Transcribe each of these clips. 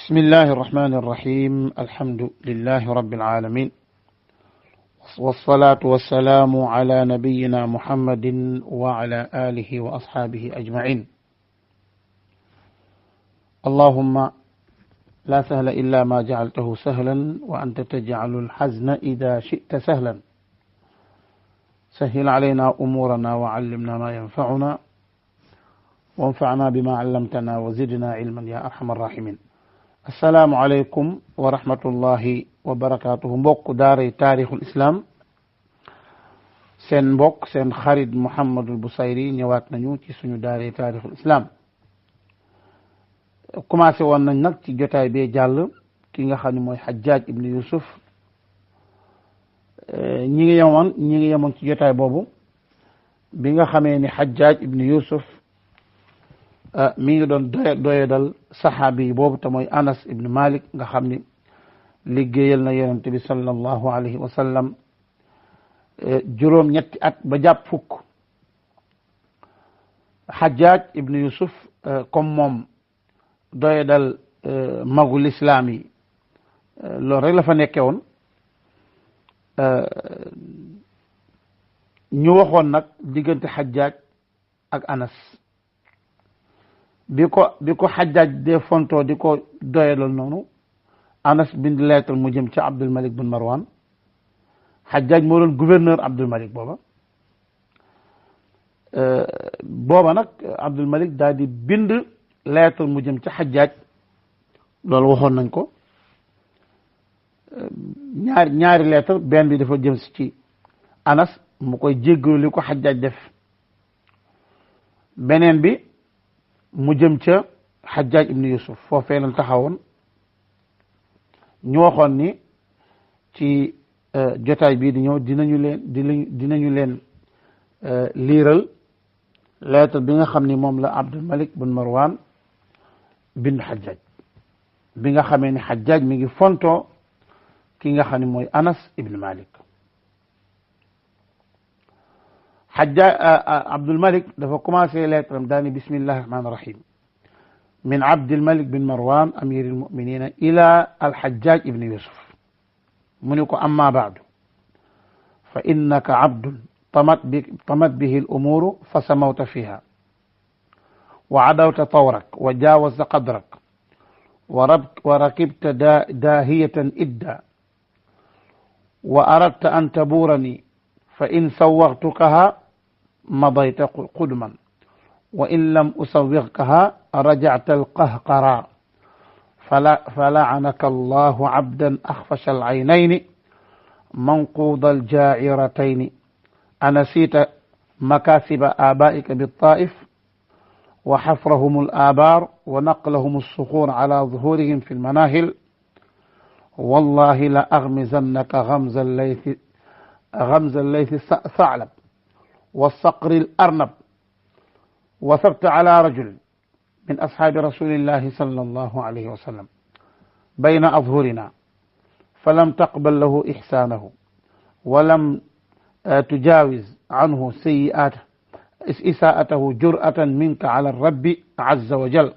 بسم الله الرحمن الرحيم الحمد لله رب العالمين والصلاة والسلام على نبينا محمد وعلى آله وأصحابه أجمعين. اللهم لا سهل إلا ما جعلته سهلا وأنت تجعل الحزن إذا شئت سهلا. سهل علينا أمورنا وعلمنا ما ينفعنا وانفعنا بما علمتنا وزدنا علما يا أرحم الراحمين. assalaamu aleykum wa rahmatullahi wa barakatuhu. mbokk daaray taarixul islam, seen mbokk seen xarit Mouhamadul Bousayri ñëwaat nañu ci suñu daaray taarixul islam. commencé woon nañ nag ci jotaay bee jàll ki nga xam ne mooy Hajjaj ibn Yusuf. ñi ngi yemoon ci jotaay boobu bi nga xamee ni Hajjaj ibn Yusuf mi ngi doon doyadal saxaabi yi boobu te mooy Anas ibn Malik nga xam ni liggéeyal na yonent bi sallallahu alayhi wa sallam juróom ñetti at ba jàpp fukk. Hajjaj ibn Yusuf comme moom doyadal magul islaam yi loolu rek la fa nekke woon. ñu waxoon nag diggante Hajjaj ak Anas bi ko Hajjaj de fonto di ko doyalal noonu, Anas bind lettre mu jëm ci Abdul Malik bin Marwan. Hajjaj moo doon gouverneur Abdul Malik booba nag Abdul Malik daal di bind lettre mu jëm ci Hajjaj. loolu waxoon nañ ko. ñaari lettre, benn bi dafa jëm ci Anas mu koy jéggalu li ko Hajjaj def, beneen bi mu jëm ca Hajjaj ibn Yusuf. foofee lañ taxawoon. ñu waxoon ni ci jotaay bii di ñëw dinañu leen liiral lettre bi nga xam ni moom la Abdul Malik bin Marwan bind Hajjaj bi nga xamee ni Hajjaj mi ngi fontoo ki nga xam ne mooy Anas ibn Malik. Abdul Malik dafa commencé lettre am daani bismillahi rahmaani rahim min Abdul Malik bin Marwan amir almuminina ila alhajjaj ibn Yusuf. mu ni ko amma baadu fa innaka abdun tamat bihi alumuru fa samawta fiha wa adawta tawrak wa jawazta qadrak wa rakibta daahiyatan idda wa aradta an taburani fa in sawwagtukaha مضيت قدما وإن لم أسوغكها رجعت القهقرا فلعنك الله عبدا أخفش العينين منقوض الجاعرتين أنسيت مكاسب آبائك بالطائف وحفرهم الآبار ونقلهم الصخور على ظهورهم في المناهل والله لأغمزنك غمز الليث ثعلب والصقر الأرنب. وثبت على رجل من أصحاب رسول الله صلى الله عليه وسلم بين أظهرنا فلم تقبل له إحسانه ولم تجاوز عنه سيئاته إساءته جرأة منك على الرب عز وجل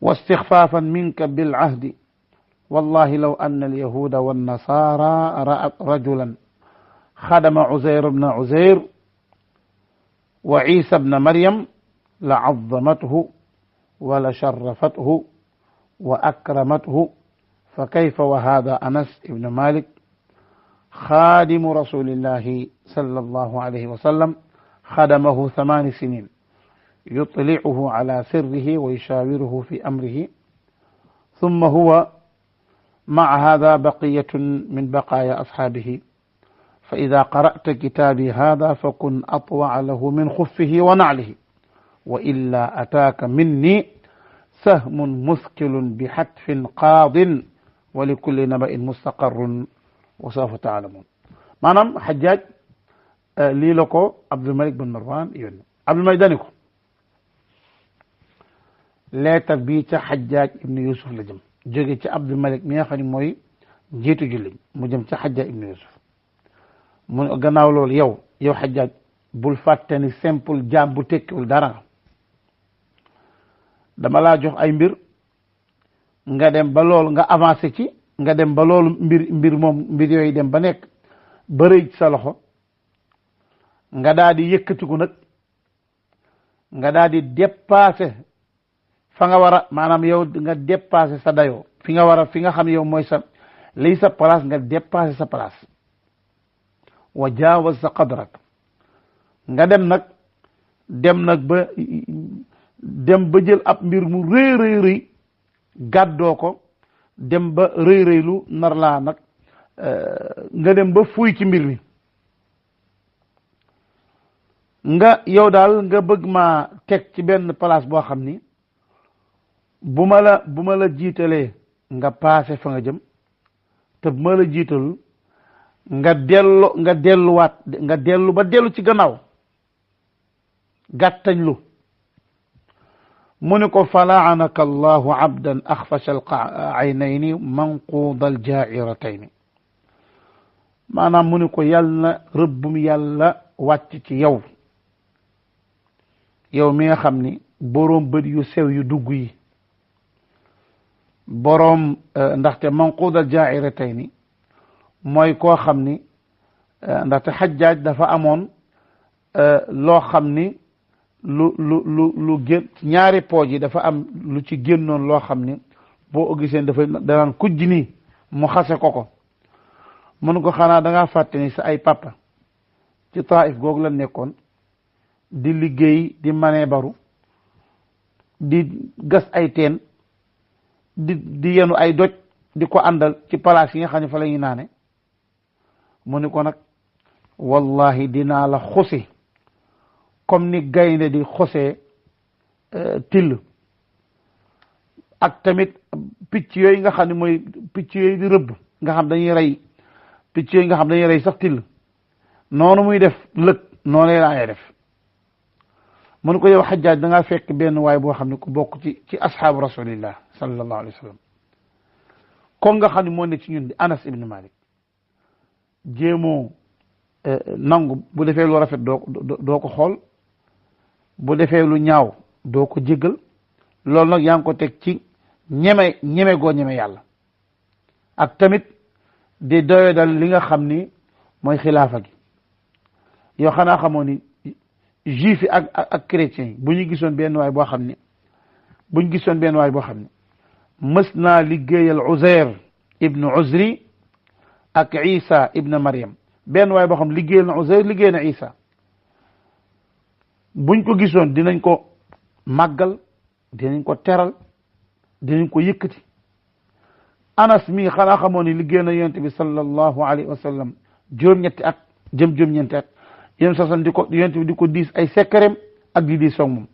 واستخفافا منك بالعهد. والله لو أن اليهود والنصارى رأت رجلا خدم عزير بن عزير وعيسى بن مريم لعظمته ولشرفته وأكرمته فكيف وهذا أنس بن مالك خادم رسول الله صلى الله عليه وسلم خدمه 8 سنين يطلعه على سره ويشاوره في أمره ثم هو مع هذا بقية من بقايا أصحابه فإذا قرأت كتابي هذا فكن أطوع له من خفه ونعله وإلا أتاك مني سهم مثقل بحتف قاض ولكل نبأ مستقر وسوف تعلمون. maanaam Hajjaj lii la ko Abdul Malik bin Marwan yónni. Abdul Malik dani ko leetar bii ca Hajjaj ibn Yusuf la jëm, jóge ci Abdul Malik mi nga xam ne mooy njiitu jullit mu jëm ca Hajjaj ibn Yusuf. mu gannaaw loolu yow Hajjaj bul fàtte ni simple jaam bu tekkiwul dara dama laa jox ay mbir nga dem ba loolu nga avancé ci nga dem ba loolu mbir yooyu dem ba nekk ba rëy sa loxo nga daal di yëkkatiku nag nga daal di dépassé fa nga war a maanaam yow nga dépassé sa dayoo fi nga xam yow mooy sa lii sa place nga dépassé sa place wa jaawaz sa qadrak nga dem nag ba jël ab mbir mu rëy gàddoo ko dem ba rëylu nar laa nag nga dem ba fuuy ci mbir mi nga yow daal nga bëgg ma teg ci benn place boo xam ni bu ma la jiitalee nga paase fa nga jëm te bu ma la jiitalul nga dellu ci gannaaw gàttañ lu mu ni ko falaanaka allahu abdan axfasha alaynayni manquuda aljaa'iratayni maanaam mu ni ko yàlla na rëbbum yàlla wàcc ci yow mi nga xam ni boroom bët yu sew yu dugg yi boroom ndaxte manquuda aljaa'iratayni mooy koo xam ni ndaxte Xajjaaj dafa amoon loo xam ni lu génn ñaari pooj yi dafa am lu ci génnoon loo xam ni boo gisee danaan kujj nii mu xase ko mënu ko xanaa dangaa fàtte ni sa ay papa ci Taif googu la nekkoon di liggéey di manee baru di gas ay teen di yenu ay doj di ko àndal ci palaas yi nga xam ne fa la ñuy naane mu ni ko nag wallahi dinaa la xusi comme ni gaynde di xosee till ak tamit picc yooyu nga xam ne mooy picc yooyu di rëbb nga xam dañuy rey picc yooyu nga xam dañuy rey sax till noonu muy def lëg noonu laa def mënu ko yow Xajjaaj da ngaa fekk benn waay boo xam ne ku bokk ci ashaabu rasulillah sallallahu alayhi wa sallam kon nga xam ne moo ne ci ñun di Anas ibn Malik jéemoo nangu bu defee lu rafet doo ko xool bu defee lu ñaaw doo ko jéggal loolu nag yaa ngi ko teg ci ñeme goo ñeme yàlla ak tamit di doyo dal li nga xam ni mooy xilaafa gi yow xanaa xamoo ni juif yi ak chrétiens yi bu ñu gisoon benn waay boo xam ne mës naa liggéeyal Uzair ibnu Uzri ak Isa ibnu Maryam benn waay boo xam liggéeyal na Uzair liggéey na Isa buñ ko gisoon dinañ ko màggal dinañ ko teral dinañ ko yëkkati Anas mi xanaa xamoon ni liggéey na yonent bi sallallahu alayhi wa sallam juróom-ñetti at jëm juróom-ñeenti at yéen sasan yonent bi di ko diis ay sekkareem ak di diis soog moom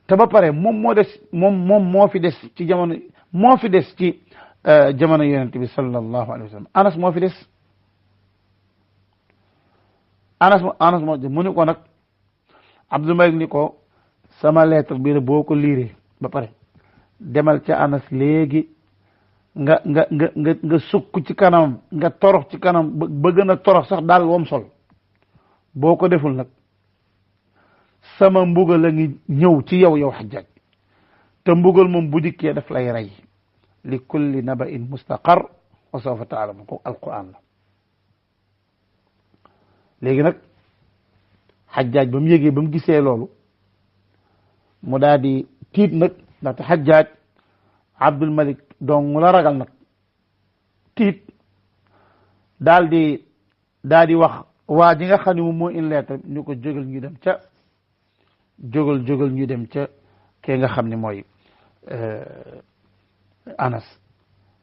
te ba pare moom moo fi des ci jamono yonent bi sallallahu alayhi wa sallam Anas moo fi des Anas moo mu ni ko nag Abdul Malik ni ko sama lettre bi boo ko liiree ba pare demal ca Anas léegi nga sukk ci kanam nga torox ci kanam ba gën a torox sax daal wom sol boo ko deful nag sama mbugal la ngi ñëw ci yow Xajjaaj te mbugal moom bu dikkee daf lay rey li kulli naba'in mustaqar wa sawfa ta'lamu ko alquran la léegi nag Xajjaaj ba mu yégee ba mu gisee loolu mu daal di tiit nag ndaxte Xajjaaj Abdul Malik donc mu la ragal nag tiit daal di wax waa ji nga xam ne moom moo in lettre ñu ko jógal ñu dem ca kee nga xam ne mooy Anas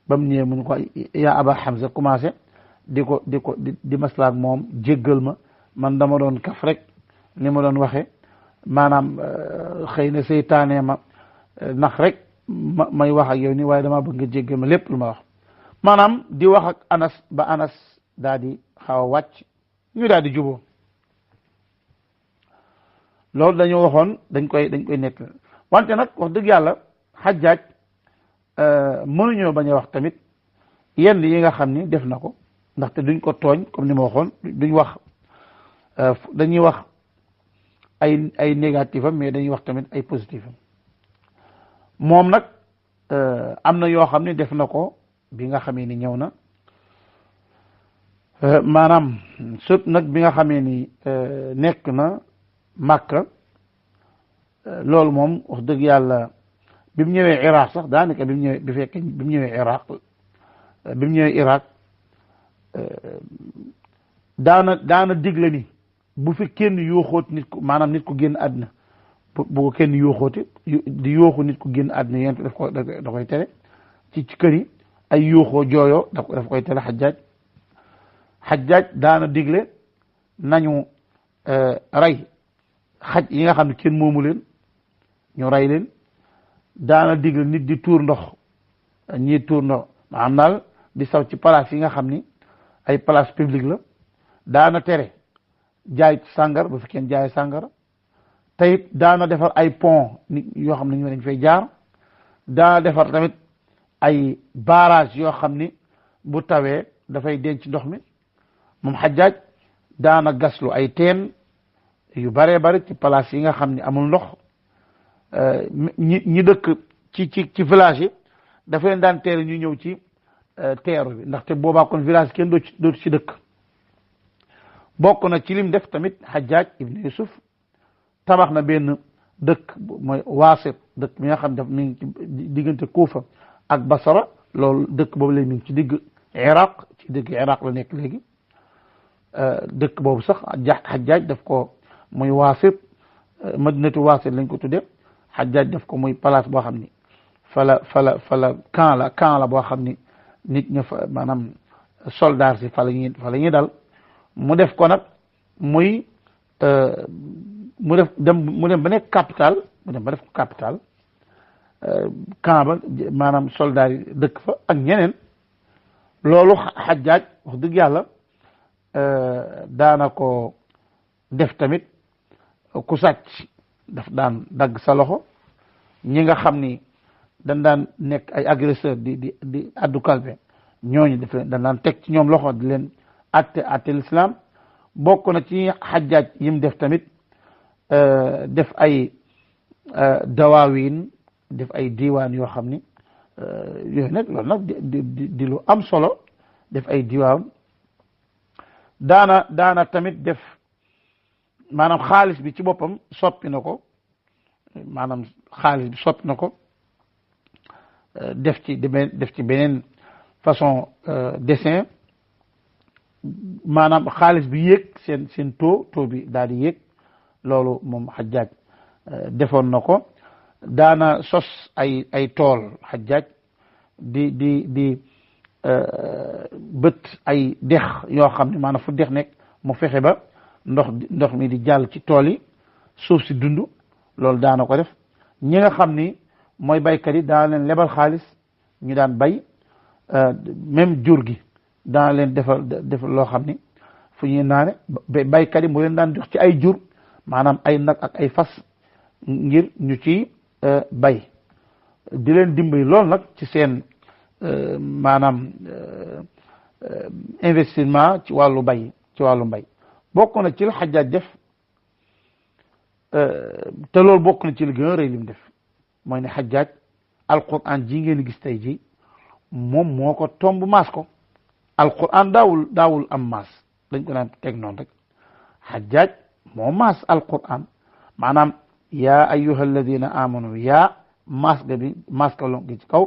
ba mu ñëwee mu ñu ko yaa Aba Hamza commencé di maslaak moom jéggal ma man dama doon kaf rek ni ma doon waxe maanaam xëy na seytaane ma nax rek may wax ak yow ni waaye dama bëgg nga jéggal ma lépp lu ma wax maanaam di wax ak Anas ba Anas daal di xaw a wàcc ñu daal di juboo loolu dañoo waxoon dañ koy nekk wante nag wax dëgg yàlla Xajjaaj mënuñoo bañ a wax tamit yenn yi nga xam ni def na ko ndaxte duñ ko tooñ comme ni ma waxoon dañuy wax ay négatif am mais dañuy wax tamit ay positif am moom nag am na yoo xam ne def na ko bi nga xamee ni ñëw na maanaam sut nag bi nga xamee ni nekk na Makka loolu moom wax dëgg yàlla bi mu ñëwee Iraq sax daanaka bi mu ñëwee bi mu ñëwee Iraq bi mu ñëwee Iraq daana digle ni bu fi kenn yooxooti nit ku maanaam nit ku génn àddina bu ko kenn yooxooti di yooxu nit ku génn àddina yéen da koy tere ci kër yi ay yooxoo jooyoo daf koy tere Xajjaaj daana digle nañu rey xaj yi nga xam ne kenn moomu leen ñu rey leen daana digle nit di tuur ndox ñii tuur ndox maanaam daal di saw ci place yi nga xam ni ay place publique la daana tere jaay sàngar bu fi kenn jaay sàngara te it daana defar ay pont nit yoo xam ne ñu dañ fay jaar daana defar tamit ay barrage yoo xam ni bu tawee dafay denc ndox mi moom Xajjaaj daana gaslu ay teen yu baree bari ci place yi nga xam ni amul ndox ñi dëkk ci village yi dafa leen daan teere ñu ñëw ci teeru bi ndaxte boobaa kon village kenn dootu ci dëkk bokk na ci lim def tamit Xajjaaj ibn Yusuf tabax na benn dëkk mooy Waasit dëkk mi nga xam daf mi ngi ci diggante Kuufa ak Basra loolu dëkk boobu léegi mi ngi ci digg Iraq ci digg Iraq la nekk léegi dëkk boobu sax Xajjaaj daf ko muy Waasit madinatu Waasit lañ ko tudde Xajjaaj daf ko muy place boo xam ni fala camp la boo xam ni nit ña fa maanaam soldat si fa la ñuy dal mu def ko nag muy mu dem ba nekk capital mu dem ba def ko capital camp ba maanaam soldat yi dëkk fa ak ñeneen loolu Xajjaaj wax dëgg yàlla daana ko def tamit ku sàcc daf daan dagg sa loxo ñi nga xam ni dañ daan nekk ay agresseur di addu kalpe ñooñu def leen dañ daan teg ci ñoom loxo di leen atte l'islam bokk na ci Xajjaaj yim def tamit def ay dawaawin def ay diiwaan yoo xam ni yooyu nag loolu nag di lu am solo def ay diiwaan daana tamit def maanaam xaalis bi ci boppam soppi na ko maanaam xaalis bi soppi na ko def ci beneen façon dessin maanaam xaalis bi yéeg seen taux bi daal di yéeg loolu moom Xajjaaj defoon na ko daana sos ay tool Xajjaaj di bët ay dex yoo xam ne maanaam fu dex nekk mu fexe ba ndox mi di jàll ci tool yi suuf si dund loolu daana ko def ñi nga xam ni mooy baykat yi daana leen lebal xaalis ñu daan bay même jur gi daana leen defal loo xam ni fu ñuy naane baykat yi mu leen daan jox ci ay jur maanaam ay nag ak ay fas ngir ñu ci bay di leen dimbali loolu nag ci seen maanaam investissement ci wàllu mbay bokk na ci la Xajjaaj def te loolu bokk na ci li gën a rëy lim def mooy ne Xajjaaj alquran ji ngeen gis tey ji moom moo ko tomb maas ko alquran daawul am maas dañ ko naan teg noonu rek Xajjaaj moo maas alquran maanaam yaa ayyuha alladina amanu yaa maas ga bi maas ka lonk gi ci kaw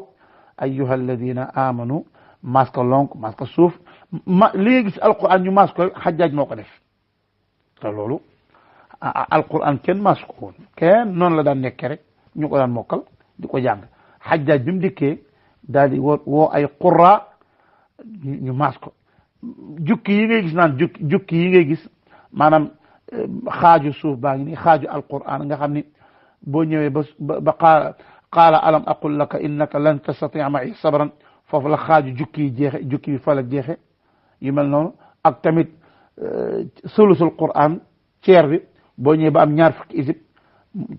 ayyuha alladina amanu maas ka lonk maas ka suuf li nga gis alquran ñu maas ko Xajjaaj moo ko def te loolu alquran kenn maas ko woon kenn noonu la daan nekkee rek ñu ko daan mokkal di ko jàng Xajjaaj bi mu dikkee daal di woo ay qurra ñu maas ko jukki yi ngay gis naan jukki yi ngay gis maanaam xaaju suuf baa ngi nii xaaju alquran nga xam ni boo ñëwee ba qaala alam aqul laka innaka lan tastatia ma'i sabran foofu la xaaju jukki yi jeexe jukki bi fa la jeexe yu mel noonu ak tamit sulusul quran ceer bi boo ñëwee ba am ñaar fukki isib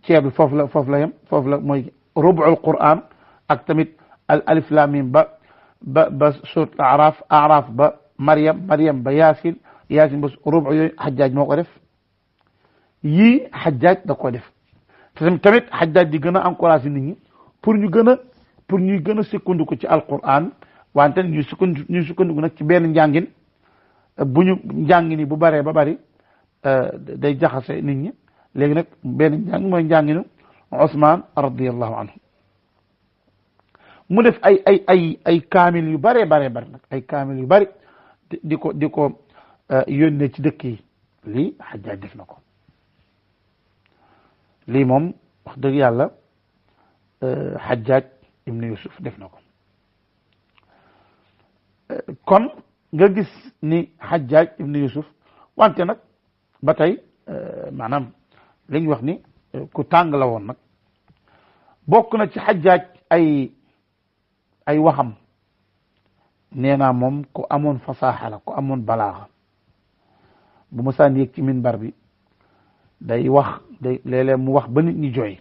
ceer bi foofu la yem foofu la mooy rubul quran ak tamit al alif lam mim ba surat araf ba maryam ba yaasin ba rubu yooyu Xajjaaj moo ko def yii Xajjaaj da ko def te tamit Xajjaaj di gën a encouragé nit ñi pour ñu gën a sukkandiku ci alquran wante ñu sukkandiku nag ci benn njàngin bu ñu njàngin yi bu baree ba bari day jaxase nit ñi léegi nag benn njàng mooy njànginu Usmaan radiyallahu anhu mu def ay kaamil yu baree baree bari nag ay kaamil yu bari di ko yónnee ci dëkk yi lii Hajjaaj def na ko lii moom wax dëgg yàlla Hajjaaj ibn Yusuf def na ko kon nga gis ni Hajjaaj ibn Yusuf wante nag ba tey maanaam li ñu wax ni ku tàng la woon nag bokk na ci Hajjaaj ay waxam nee naa moom ku amoon fasaaxa la ku amoon balaaxa bu ma saan yéeg ci minbar bi day wax léeg-léeg mu wax ba nit ñi jooy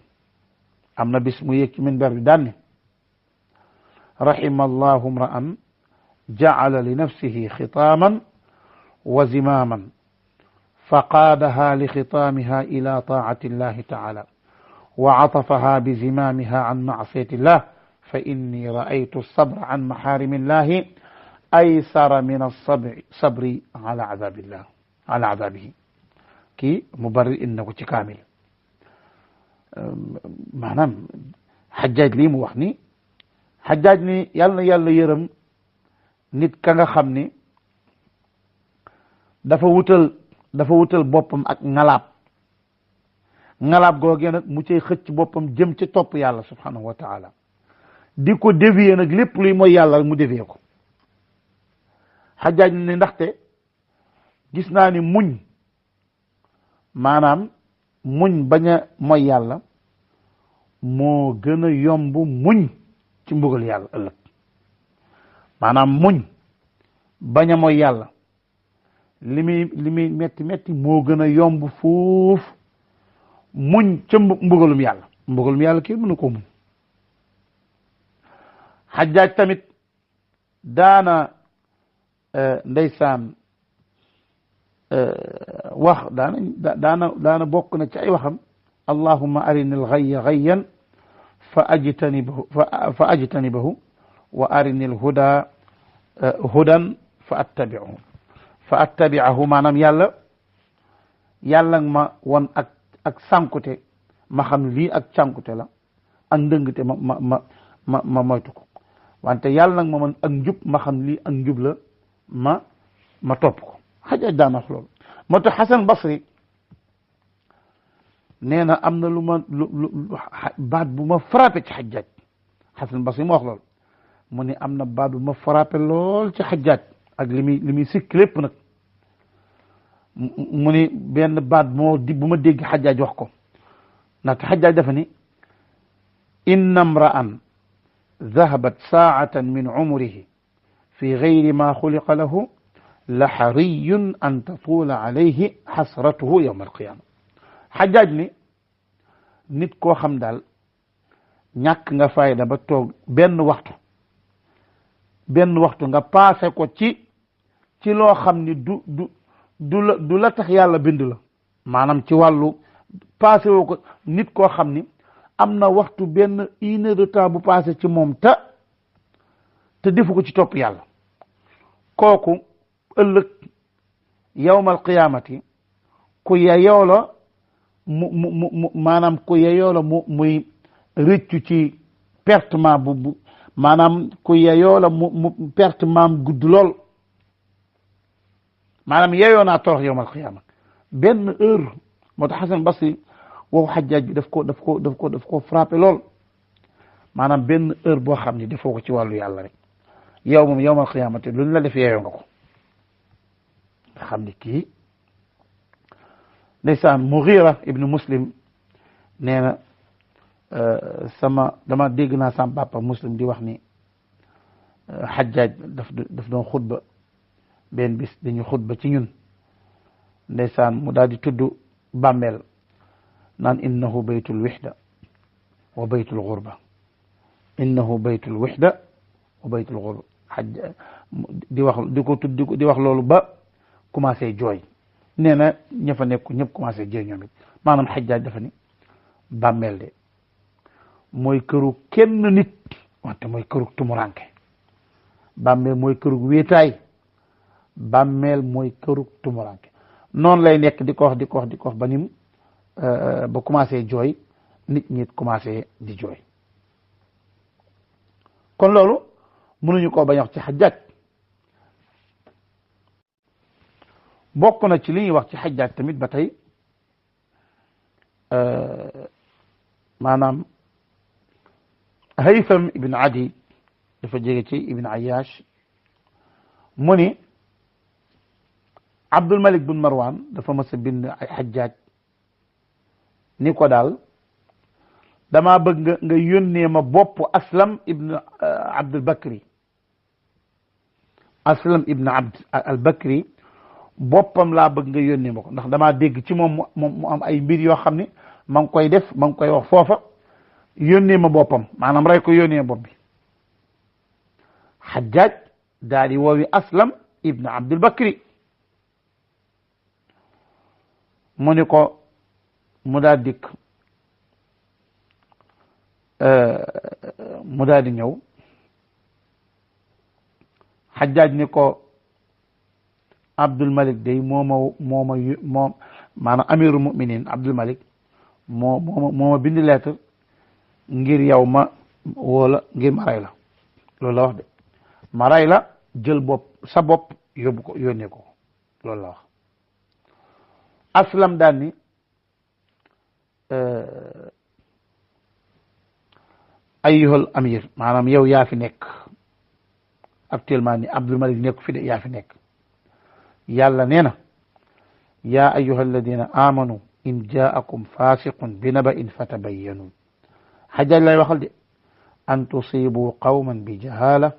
am na bis mu yéeg ci minbar bi daan ne rahima allahu mra'an ja'ala li nafsihi xitaaman wa zimaaman fa qaadaha li xitaamiha ila taa'ati llahi ta'ala wa atafaha bi zimaamiha an ma'siyati llah fa inni ra'aytu as-sabra an maharimi llahi aysara min as-sabri ala adabihi kii Mubarrid indi na ko ci kaamil maanaam Hajjaaj lii mu wax ni Hajjaaj ni yàlla na yàlla yërëm nit ka nga xam ni dafa wutal boppam ak ngalaab googee nag mu cay xëcc boppam jëm ci topp yàlla subhanahu wa taala di ko dévier nag lépp luy mooy yàlla mu dévier ko Hajjaaj ni ndaxte gis naa ni muñ maanaam muñ bañ a mooy yàlla moo gën a yomb muñ ci mbugal yàlla ëllëg maanaam muñ bañ a mooy yàlla li muy metti moo gën a yomb fuuf muñ ca mbugalum yàlla kii mënu ko muñ Hajjaaj tamit daana ndeysaan wax daana bokk na ci ay waxam allahumma arini al-ghayya ghayyan fa ajtanibahu wa arini al-huda hudan fa attabi'ahu maanaam yàlla ma won ak sànkute ma xam lii ak sànkute la ak ndëngte ma moytu ko wante yàlla nag ma man ak njub ma xam lii ak njub la ma topp ko Hajjaaj daan wax loolu moo tax Hasan Basri nee na am na lu baat bu ma frappé ci Hajjaaj Hasan Basri mu wax loolu mu ne am na baat bu ma frappé lool ci Hajjaaj ak li muy sikk lépp nag mu ni benn baat bu ma dégg Hajjaaj wax ko ndaxte Hajjaaj dafa ni inna imra'an dhahabat saa'atan min umrihi fi ghayri ma xuliqa lahu la xariyun an tatula alayhi xasratuhu yawma alqiyama Hajjaaj ni nit koo xam daal ñàkk nga fayda ba toog benn waxtu nga passé ko ci loo xam ni du la tax yàlla bind la maanaam ci wàllu passé woo ko nit koo xam ni am na waxtu benn une heure de temps bu passé ci moom te defu ko ci topp yàlla kooku ëllëg yawmal qiyaamati ku yeyoo la maanaam ku yeyoo la muy rëccu ci pertement bu maanaam ku yeyoo la mu pertement gudd lool maanaam yeyoo naa torox yawmal qiyaama benn heure moo tax Hasan Basri waxu Hajjaaj bi daf ko frappé lool maanaam benn heure boo xam ne defoo ko ci wàllu yàlla rek yow moom yawmal qiyaamati luñ la def yeyoo nga ko nga xam ni kii ndeysaan Mughira ibnu Muslim nee na dama dégg naa sama papa Muslim di wax ni Hajjaaj daf doon xutba benn bis dañu xutba ci ñun ndeysaan mu daal di tudd bàmmeel naan innahu baytul wixda wa baytul xurba innahu baytul wixda wa baytul xurba di wax loolu ba commencé jooy nee na ña fa nekk ñëpp commencé jooy ñoom it maanaam Hajjaaj dafa ni bàmmeel de mooy këru kenn nit wante mooy këru tumuranke bàmmeel mooy këru wéetaay bàmmeel mooy këru tumuranke noonu lay nekk di ko wax ba nim ba commencé jooy nit ñi commencé di jooy kon loolu mënuñu koo bañ wax ci Hajjaaj bokk na ci li ñuy wax ci Hajjaaj tamit ba tey maanaam Haytham ibn Adi dafa jege ci ibn Ayyash mu ni Abdul Malik bin Marwan dafa mës a bind ay Hajjaaj ni ko daal dama bëgg nga yónnee ma bopp Aslam ibn Abdul Bakri Aslam ibn Abd al Bakri boppam laa bëgg nga yónnee ma ko ndax damaa dégg ci moom mu am ay mbir yoo xam ne ma ngi koy def ma ngi koy wax foofa yónnee ma boppam maanaam rey ko yónnee bopp bi Hajjaaj daal di woowi Aslam ibn Abdul Bakri mu ni ko mu daal dikk mu daal di ñëw Hajjaaj ni ko Abdul Malik day moom maanaam amirul muminin Abdul Malik moo bind lettre ngir yow ma woola ngir ma rey la loolu la wax de ma rey la jël sa bopp yóbbu ko yónnee ko loolu la wax Aslam daal ni ayyuhal amir maanaam yow yaa fi nekk actuellement ni Abdul Malik nekku fi de yaa fi nekk yàlla nee na yaa ayyuha alladina amanu in jaakum fasiqun bi naba'in fatabayyanu Hajjaaj lay waxal de an tusibu qawman bi jahala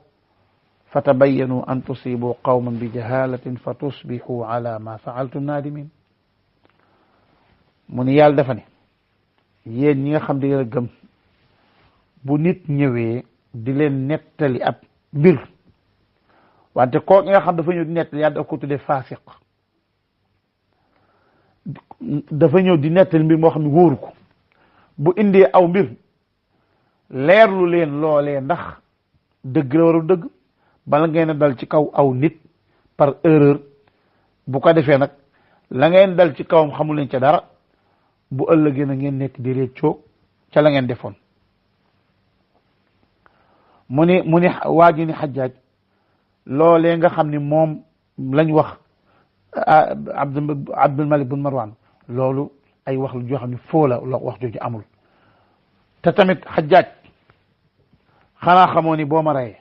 fatabayyanu an tusibu qawman bi jahalatin fa tusbihu ala ma fa'altum nadimin mu ni yàlla dafa ne yéen ñi nga xam di ngeen a gëm bu nit ñëwee di leen nettali ab mbir wante koo nga xam dafa ñëw di nettali yàlla dafa ko tuddee faasiq dafa ñëw di nettali mbir moo xam ne wóoru ko bu indee aw mbir leerlu leen loolee ndax dëgg la waru dëgg bala ngeen a dal ci kaw aw nit par erreur bu ko defee nag la ngeen dal ci kawam xamul leen ca dara bu ëllëgee na ngeen nekk di réccoo ca la ngeen defoon mu ni waa ji ni Hajjaaj loolee nga xam ni moom lañ wax Abdul Malik bin Marwan loolu ay wax lu joo xam ne foo la wax jooju amul te tamit Hajjaaj xanaa xamoo ni boo ma reyee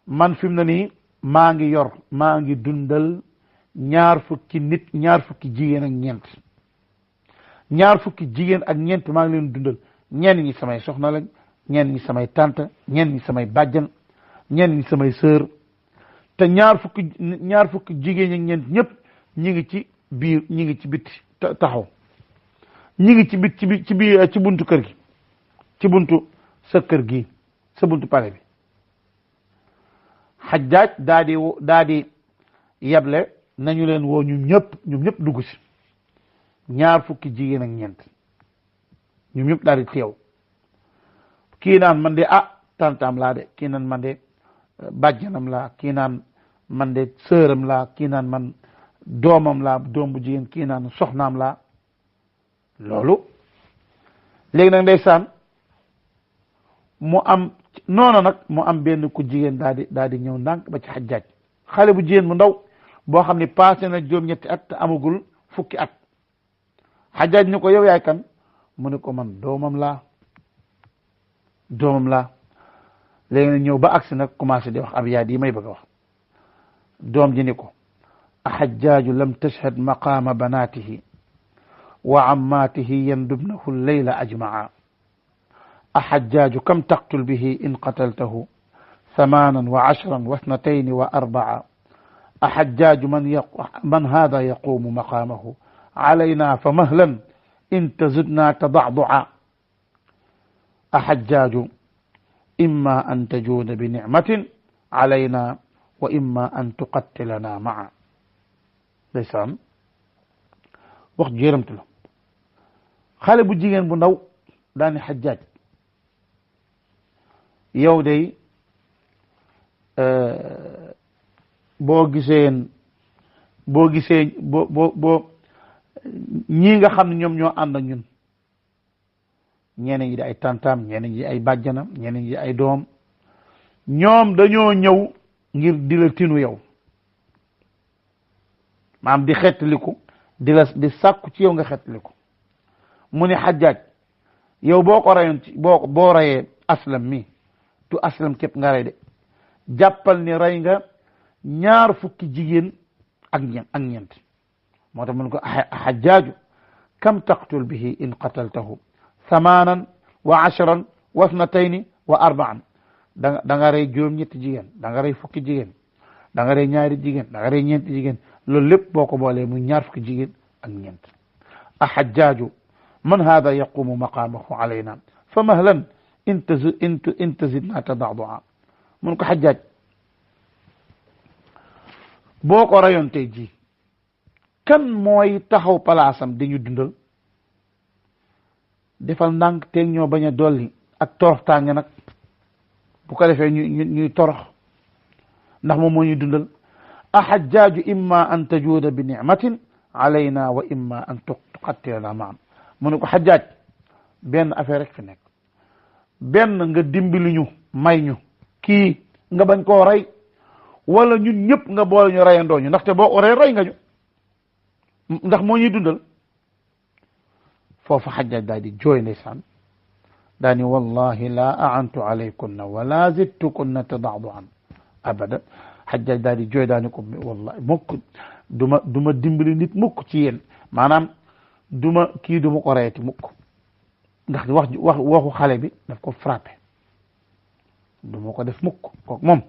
man fi mu ne nii maa ngi dundal ñaar fukki jigéen ak ñeent ñaar fukki jigéen ak ñeent maa ngi leen dundal ñenn ñi samay soxna lañ ñenn ñi samay tante ñenn ñi samay bàjjan ñenn ñi samay sœur te ñaar fukki jigéen ak ñeent ñëpp ñi ngi ci biir ñi ngi ci bitti taxaw ñi ngi ci bit ci buntu kër gi ci buntu sa kër gi sa buntu pale bi Hajjaaj daa di yeble nañu leen woo ñoom ñëpp dugg si ñaar fukki jigéen ak ñeent ñoom ñëpp daal di teew kii naan man de tantam laa de kii naan man de bàjjanam laa kii naan man de sëram laa kii naan man doomam laa doom bu jigéen kii naan soxnaam laa loolu léegi nag ndeysaan mu am benn ku jigéen daal di ñëw ndànk ba ci Hajjaaj xale bu jigéen bu ndaw boo xam ne passé na juróom-ñetti at te amagul fukki at Hajjaaj ni ko yow yaay kan mu ne ko man doomam laa léegi nag ñëw ba agsi nag commencé di wax abyaat yi may bëgg a wax doom ji ni ko ahajjaaju lam tashhad maqaama banaatihi wa ammaatihi yandubnahu leyla ajmaa ahajjaaju kam taqtul bihi in qataltahu ثمانا وعشرا واثنتين وأربعة أحجاج من هذا يقوم مقامه علينا فمهلا إن تزدنا تضعضعا أحجاج إما أن تجود بنعمة علينا وإما أن تقتلنا معا ndeysaan wax jéeramtu la xale bu jigéen bu ndaw daani Xajjaaj yow day boo gisee ñii nga xam ne ñoom ñoo ànd ak ñun ñeneen ñi di ay tantam ñeneen ñi ay bàjjanam ñeneen ñi ay doom ñoom dañoo ñëw ngir di la tinu yow maam di xettaliku di sàkku ci yow nga xettaliku mu ne Xajjaaj yow boo ko rayoon ci boo rayee Aslam mi tu Aslam képp nga rey de jàppal ni rey nga 2 fukki jigéen ak ñeent moo tax mun ko Xajjaaju kam taqtul bihi in qataltahu 8 wa 10 wa 2 wa 4 da nga rey 7 jigéen da nga rey fukki jigéen da nga rey 2 jigéen da nga rey 4 jigéen loolu lépp boo ko boolee muy 2 fukki jigéen ak ñeent Xajjaaju man hada yaqumu maqamahu alayna fa mahlan inta zidna tada'du'a mun ko Xajjaaj boo ko rayoon tey ji kan mooy taxaw palaasam di ñu dundal defal ndànk teeg ñoo bañ a dolli ak torox tànge nag bu ko defee ñuy torox ndax moom moo ñuy dundal Xajjaaju imma an tajuuda bi nicmatin alayna wa imma an tuqattilana ma'an mu ne ko Xajjaaj benn affaire rek fi nekk benn nga dimbali ñu may ñu kii nga bañ koo rey wala ñun ñëpp nga boole ñu reyandoo ñu ndaxte boo ko rey nga ñu ndax moo ñuy dundal foofu Xajjaaj daal di jooy ndeysaan daa ni wallahi la aantu alaykunna wala zidtukunna tada'du'an abada Xajjaaj daal di jooy daa ni ko wallahi mukk duma dimbali nit mukk ci yéen maanaam duma ko reyati mukk ndax waxu xale bi daf ko frappé duma ko def mukk kooku moom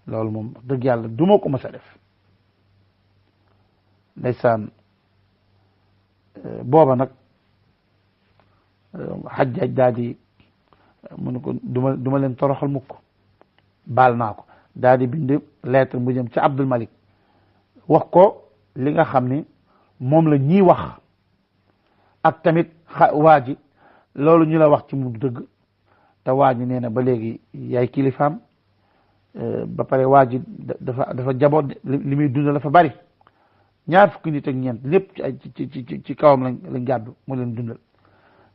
loolu moom dëgg yàlla duma ko mës a def ndeysaan booba nag Xajjaaj daal di mu ne ko duma leen toroxal mukk baal naa ko daal di bind lettre mu jëm ci Abdul Malik wax ko li nga xam ni moom la ñii wax ak tamit waa ji loolu ñu la wax ci mu dëgg te waa ji nee na ba léegi yaay kilifaam ba pare waa ji dafa jaboot li muy dund dafa bari 2 fukki nit ak ñeent lépp ci kawam lañ gàddu mu leen dundal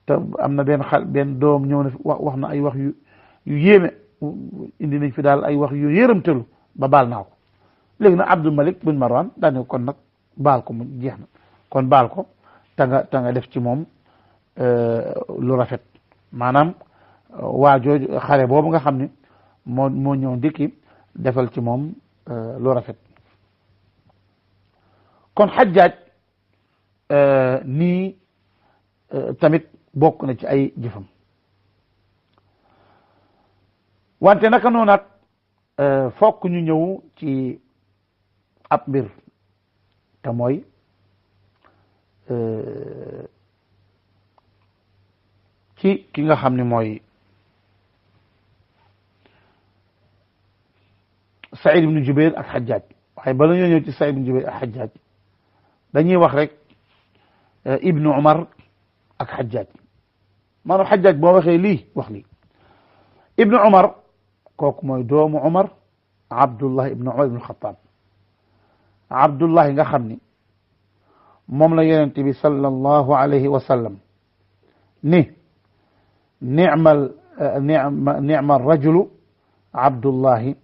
te am na benn doom ñëw na wax na ay wax yu yéeme indi nañ fi daal ay wax yu yërëmtalu ba baal naa ko léegi nag Abdul Malik bin Marwan daane kon nag baal ko mu jeex na kon baal ko ta nga def ci moom lu rafet maanaam waa jooju xale boobu nga xam ne moo ñëw ndikki defal ci moom lu rafet kon Xajjaaj nii tamit bokk na ci ay jëfam wante naka noonu nag fokk ñu ñëw ci ab mbir te mooy ci ki nga xam ne mooy Saïd ibn Jubayr ak Xajjaaj waaye bala ñoo ñëw ci Saïd ibn Jubayr ak Xajjaaj dañuy wax rek Ibnu Umar ak Xajjaaj maanaam Xajjaaj boo waxee lii wax lii Ibnu Umar kooku mooy doomu Umar Abdullah ibnu Umar ibnu Xattaab Abdullah nga xam ni moom la Yonent bi sallallahu alayhi wa sallam ni ni'ma rajulu Abdullahi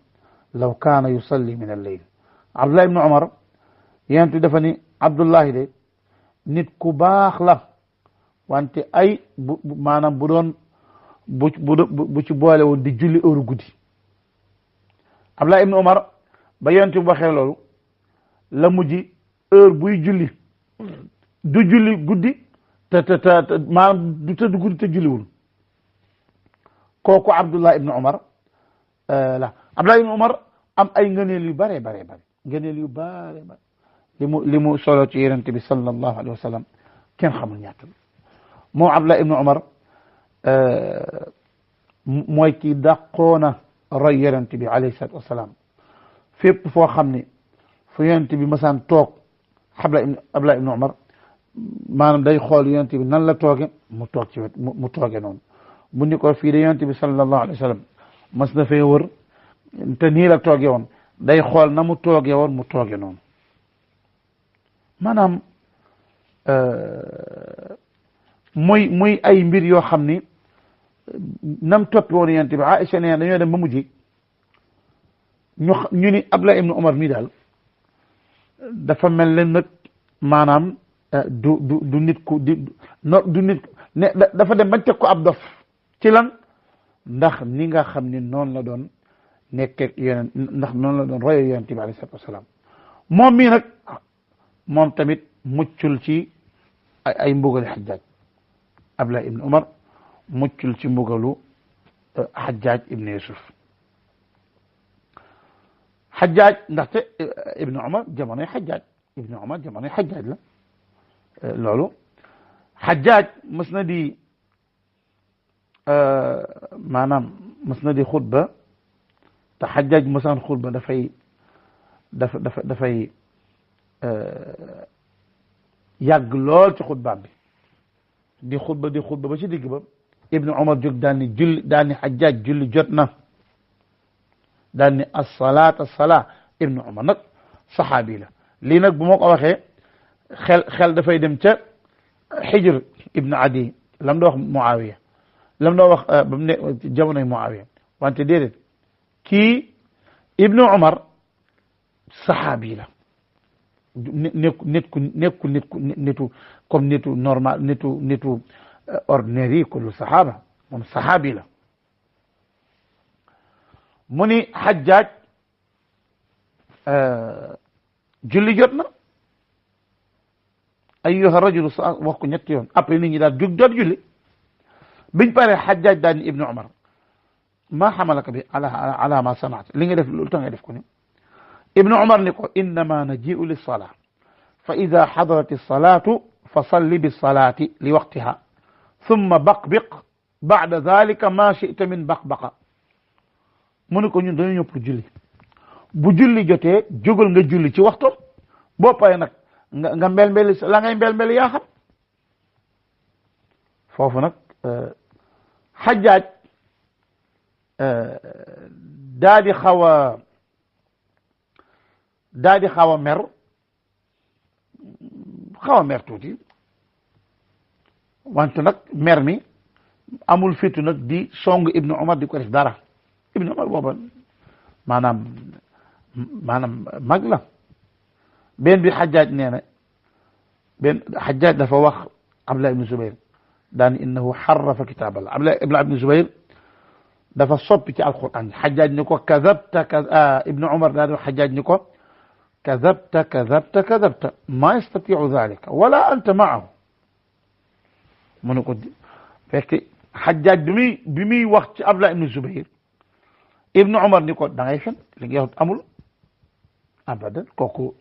law kaana yusalli min al-layl Abdullah ibnu Umar Yonent bi dafa ni Abdullahi de nit ku baax la wante ay maanaam bu doon bu ci boole woon di julli heure guddi Abdullah ibnu Umar ba Yonent bi waxee loolu la mujj heure buy julli du julli guddi te maanaam du tëdd guddi te julliwul kooku Abdullah ibnu Umar la Abdullah ibnu Umar am ay ngëneel yu bare ngëneel yu bare li mu solo ci Yonent bi sallallahu alayhi wa sallam kenn xamul ñaata moom Abdullah ibnu Umar mooy kii dàqoona roy Yonent bi alayhi salaatu wa salaam fépp foo xam ne fu Yonent bi masaan toog Abdullah ibnu Umar maanaam day xool yonent bi nan la tooge mu toog ci wet mu tooge noonu bu ni ko fii de yonent bi sallallahu alayhi wa sallam mas na fee wër te nii la tooge woon day xool na mu tooge woon mu tooge noonu maanaam muy ay mbir yoo xam ni nam toppi woon yonent bi Aïcha nee dañoo dem ba mujj ñu ni Abdullah ibn Umar mii daal dafa mel ne nag maanaam du nit ku du nit ne dafa dem bañ teg ko ab dof ci lan ndax ni nga xam ni noonu la doon nekkee yeneen ndax noonu la doon royo yonent bi alayhi salaatu wasalaam moom mii nag moom tamit muccul ci ay mbugali Hajjaaj Abdullah ibn Umar muccul ci mbugalu Hajjaaj ibn Yusuf Hajjaaj ndaxte ibn Umar jamonoy Hajjaaj ibn Umar jamonoy Hajjaaj la loolu Hajjaaj mës na di maanaam mës na di xutba te Hajjaaj mësaan xutba dafay yàgg lool ci xutbaam bi di xutba ba ci digg ba ibn Umar jóg daal ni julli daal ni Hajjaaj julli jot na daal ni as-salaat as-salaat ibn Umar nag saxaabi la lii nag bu ma ko waxee xel dafay dem ca Hijr ibn Adi lam doon wax Muawiya lam doon wax ba mu ne jamonoy Muawiya wante déedéet kii ibn Umar saxaabi la nitu comme nitu normal nitu ordinaire yi kullu saxaaba moom saxaabi la mu ni Hajjaaj julli jot na ayyuha rajulu wax ko ñetti yoon après nit ñi daal jug jot julli biñ paree Hajjaaj daal ni ibnu Umar ma xamalaka bi ala ma sanaat li nga def lu tax nga def ko ni ibnu Umar ni ko innama naji'u lis-salaa fa ida xadarat as-salaatu fa salli bis-salaati li waqtiha thumma baqbiq ba'da dhalika ma shi'ta min baqbaqa mu ne ko ñun dañu ñëw pour julli bu julli jotee jógal nga julli ci waxtoom boo paree nag nga mbel la ngay mbel yaa xam foofu nag Hajjaaj daa di xaw a mer tuuti wante nag mer mi amul fitu nag di song ibnu Umar di ko def dara ibnu Umar booba maanaam mag la benn bi Hajjaaj nee na Hajjaaj dafa wax Abdullah ibn Zubayr daan innahu harrafa kitaaballah Abdullah ibn Zubayr dafa soppi ci alquran Hajjaaj ni ko kadabta ibnu Umar daa di wax Hajjaaj ni ko kadabta ma yastatiu dhalika wala anta maahu mu ne ko fekk Hajjaaj bi muy wax ci Abdullah ibn Zubayr ibnu Umar ni ko da ngay fen li nga wax amul abadan kooku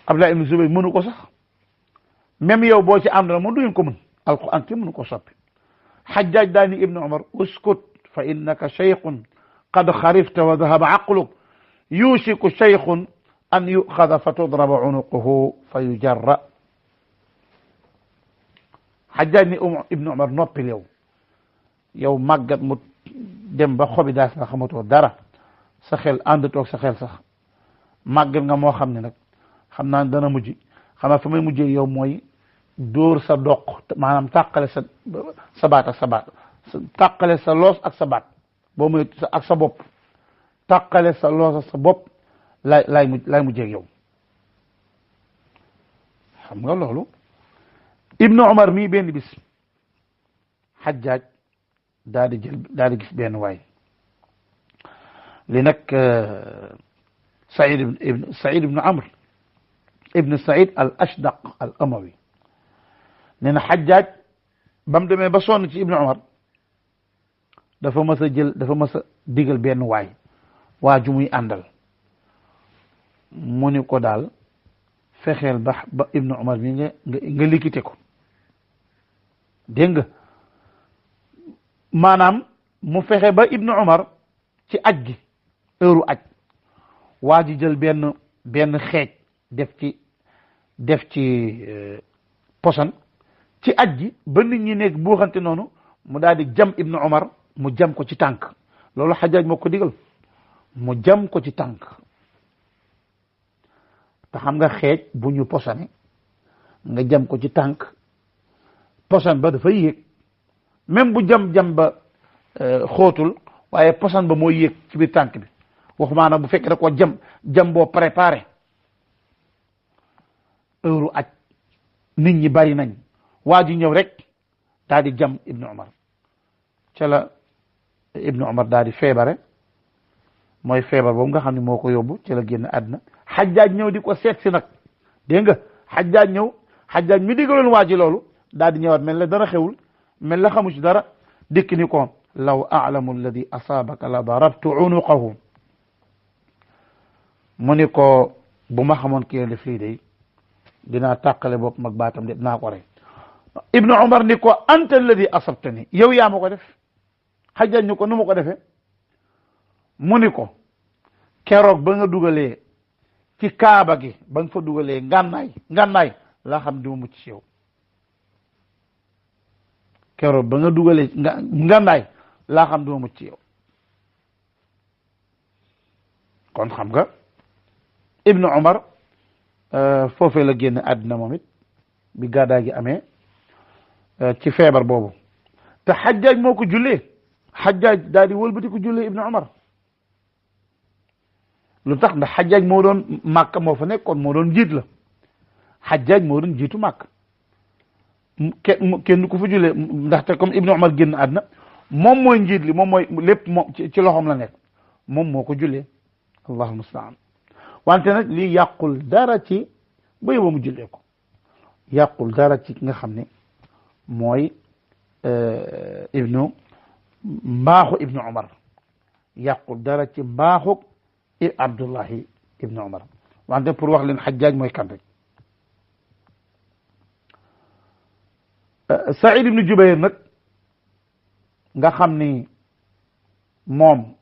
Abdullah ibn Zubayr mënu ko sax même yow boo ci ànd na moom du ngeen ko mën alquran te mënu ko soppi Hajjaaj daal ni ibnu Umar uskut fa innaka shaykhun qad xarifta wa dhahaba aqluk yushiku shaykhun an yuxada fa tudraba unuquhu fa yujarra Hajjaaj ni ibnu Umar noppil yow màggat mu dem ba xobi daas nga xamatoo dara sa xel ànd toog sa xel sax màggat nga moo xam ne nag xam naa dana mujj xam naa fa may mujjee yow mooy dóor sa doq maanaam tàqale sa baat ak sa baat tàqale sa loos ak sa baat boo muy ak sa bopp tàqale sa loos ak sa bopp lay mujjee yow xam nga loolu ibnu Umar mii benn bis Hajjaaj daal di gis benn waay li nag Saïd ibn Amr ibn Saïd al Ashdaq al Amawi nee na Hajjaaj ba mu demee ba sonn ci ibnu Umar dafa mas a digal benn waa ju muy àndal mu ni ko daal fexeel ba ibnu Umar mi nga likite ko dégg nga maanaam mu fexe ba ibnu Umar ci aj gi heure aj waa ji jël benn xeej def ci def ci posan ci aj gi ba nit ñi nekk buuxante noonu mu daal di jam ibnu Umar mu jam ko ci tànk loolu Xajjaaj moo ko digal mu jam ko ci tànk te xam nga xeej bu ñu posane nga jam ko ci tànk posan ba dafay yéeg même bu jam ba xóotul waaye posan ba mooy yéeg ci biir tànk bi waxumaa nag bu fekkee da ko jam boo préparé heure aj nit ñi bari nañ waa ji ñëw rek daal di jam ibnu Umar ca la ibnu Umar daal di feebare mooy feebar boobu nga xam ne moo ko yóbbu ci la génn àddina Xajjaaj ñëw di ko seet si nag dégg nga Xajjaaj mi digaloon waa ji loolu daal di ñëwaat mel la dara xewul mel la xamu ci dara dikk ni ko law a'lamu alladi asaabaka la darabtu unuqahu mu ni ko bu ma xamoon kii def lii day dinaa tàqale bopp mag baatam de dinaa ko rey ibnu Umar ni ko anta alladi asabtani yow yaa ma ko def Xajjaaj ni ko nu ma ko defee mu ni ko keroog ba nga dugalee ci kaaba gi ba nga fa dugalee ngànnaay laa xam duma mucc ci yow keroog ba nga dugalee ngànnaay laa xam duma mucc ci yow kon xam nga ibnu Umar foofee la génn àddina moom it bi gàddaa gi amee ci feebar boobu te Xajjaaj moo ko jullee Xajjaaj daal di wëlbati ko jullee ibnu Umar lu tax ndax Xajjaaj moo doon Màkka moo fa nekkoon moo doon jiit la Xajjaaj moo doon jiitu Màkka kenn ku fa jullee ndaxte comme ibnu Umar génn àddina moom mooy njiit li moom mooy lépp moom ci loxoom la nekk moom moo ko jullee allahul mustaan wante nag lii yàqul dara ci ba yóbbu mu jullee ko yàqul dara ci nga xam ne mooy mbaaxu ibnu Umar yàqul dara ci mbaaxu Abdullahi ibnu Umar wante pour wax leen Xajjaaj mooy kan rek Saïd ibnu Jubayr nag nga xam ni moom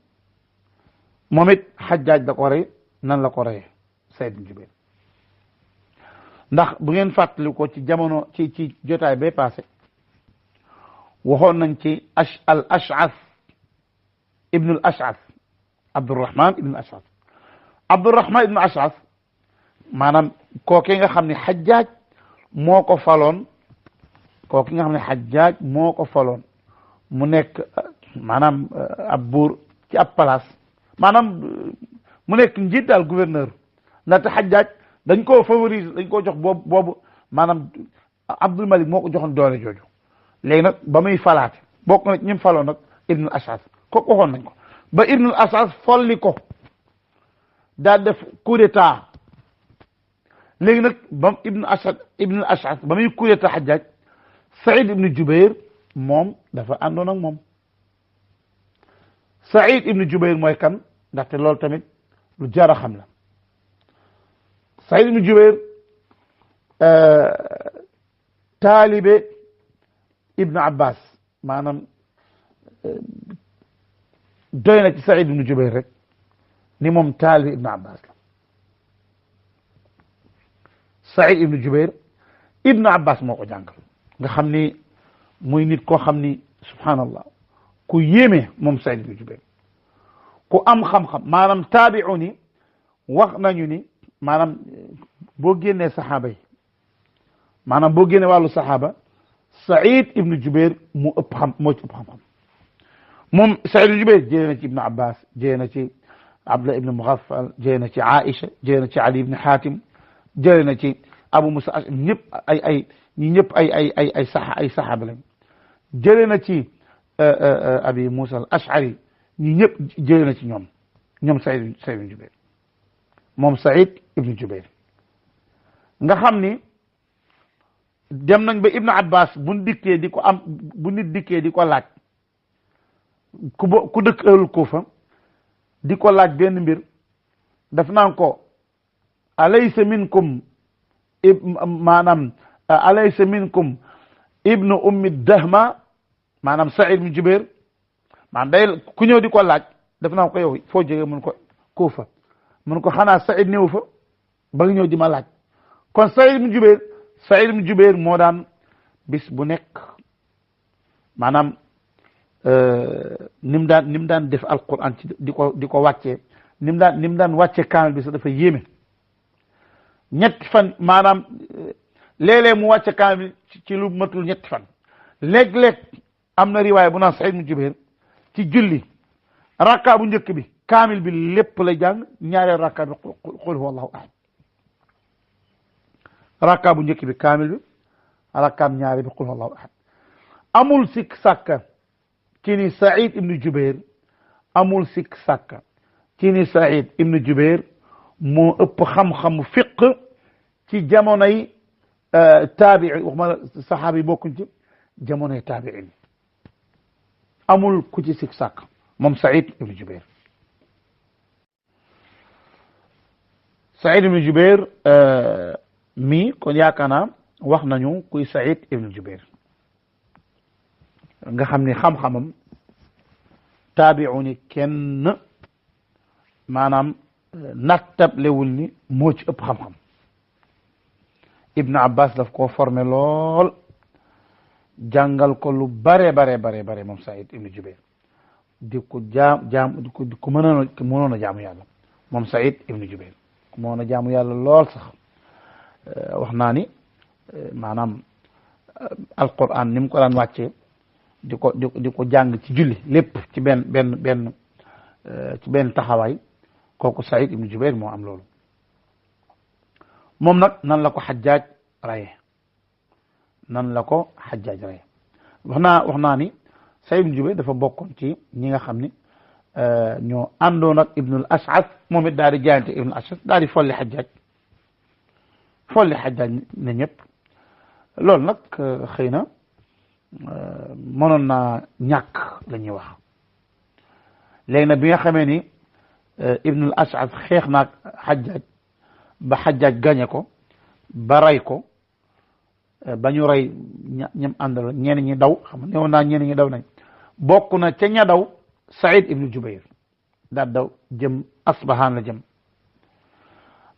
it Xajjaaj da ko rey nan la ko reyee Saïd ibnu Jubayr ndax bu ngeen fàttali ko ci jamono ci jotaay bee passé waxoon nañ ci al Ash'ath ibnu al Ash'ath Abdurrahman ibnu Ash'ath maanaam kooke nga xam ne Xajjaaj moo ko faloon mu nekk maanaam ab buur ci ab place maanaam mu nekk njiit daal gouverneur ndaxte Xajjaaj dañ koo favoriser dañ koo jox boobu maanaam Abdul Malik moo ko joxoon doole jooju léegi nag ba muy falaate bokk na ñim faloon nag Ibnul Ash'ath kooku waxoon nañ ko ba Ibnul Ash'ath folli ko daal def coup d'état léegi nag ba Ibnul Ash'ath ba muy coup d'état Xajjaaj Saïd ibnu Jubayr moom dafa àndoon ak moom Saïd ibnu Jubayr mooy kan ndaxte loolu tamit lu jar a xam la Saïd ibnu Jubayr taalibe ibnu Abbas maanaam doy na ci Saïd ibnu Jubayr rek ni moom taalibe ibnu Abbas la Saïd ibnu Jubayr ibnu Abbas moo ko jàngal nga xam ni muy nit koo xam ni subhanallah ku yéeme moom Saïd ibnu Jubayr ku am xam-xam maanaam taabi'un ni wax nañu ni maanaam boo génnee saxaaba yi maanaam boo génnee wàllu saxaaba Saïd ibnu Jubayr moo ci ëpp xam-xam moom Saïd ibnu Jubayr jëlee na ci ibnu Abbas jëlee na ci Abdullah ibnu Mughaffal jëlee na ci Aïcha jëlee na ci Ali ibnu Hatim jëlee na ci Abu Musa ñëpp ñi ñëpp ay saxaaba lañ jëlee na ci Abi Musa al Ash'ari ñi ñëpp jëlee na ci ñoom Saïd ibnu Jubayr moom Saïd ibnu Jubayr nga xam ni dem nañ ba Ibnu Abbas bu nit dikkee di ko laaj ku dëkk ahlul Kuufa di ko laaj benn mbir daf naan ko alaysa minkum ibnu ummi dahma maanaam Saïd ibnu Jubayr maanaam day ku ñëw di ko laaj daf naan ko yow foo jógee mun ko Kuufa mun ko xanaa Saïd ñëw fa ba nga ñëw di ma laaj kon Saïd ibn Jubayr moo daan bis bu nekk maanaam ni mu daan def alquran ci di ko wàccee ni mu daan wàccee kaamil bi sax dafa yéeme ñetti fan maanaam léeg-léeg mu wàcce kaamil ci lu matul ñetti fan léeg-léeg am na riwaay bu naan Saïd ibn Jubayr ci julli rakka bu njëkk bi kaamil bi lépp la jàng ñaareel rakka bi qul huwa allahu ahad rakka bu njëkk bi kaamil bi rakkaam ñaari bi qul huwa allahu ahad amul sikk sàkka ci ni Saïd ibn Jubayr amul sikk sàkka ci ni Saïd ibn Jubayr moo ëpp xam-xamu fiq ci jamonoy taabii waxuma saxaaba yi bokkuñ ci jamonoy taabiin amul ku ci sikk sàkk moom Saïd ibn Jubayr Saïd ibn Jubayr mi kon yaakaar naa wax nañu kuy Saïd ibn Jubayr nga xam ni xam-xamam taabiu ni kenn maanaam nattablewul ni moo ci ëpp xam-xam Ibn Abbas daf koo formé lool jàngal ko lu bare moom Saïd ibn Jubayr di ko di ko mënoon a jaamu yàlla moom Saïd ibn Jubayr ku mënoon a jaamu yàlla lool sax wax naa ni maanaam alquran ni mu ko daan wàccee di ko jàng ci julli lépp ci benn taxawaay kooku Saïd ibn Jubayr moo am loolu moom nag nan la ko Xajjaaj raye wax naa ni Saïd ibn Jubayr dafa bokkoon ci ñi nga xam ni ñoo àndoon ak Ibnul As'ad moom it daal di jaayante Ibnul As'ad daal di folli Xajjaaj ne ñëpp loolu nag xëy na mënoon naa ñàkk la ñuy wax léegi nag bi nga xamee ni Ibnul As'ad xeex naag Xajjaaj ba Xajjaaj gañe ko ba rey ko ba ñu rey ñam àndal ñenn ñi daw xam nga newoon naa ñenn ñi daw nañ bokk na ca ña daw Saïd ibn Jubayr daal daw jëm Asbahaan la jëm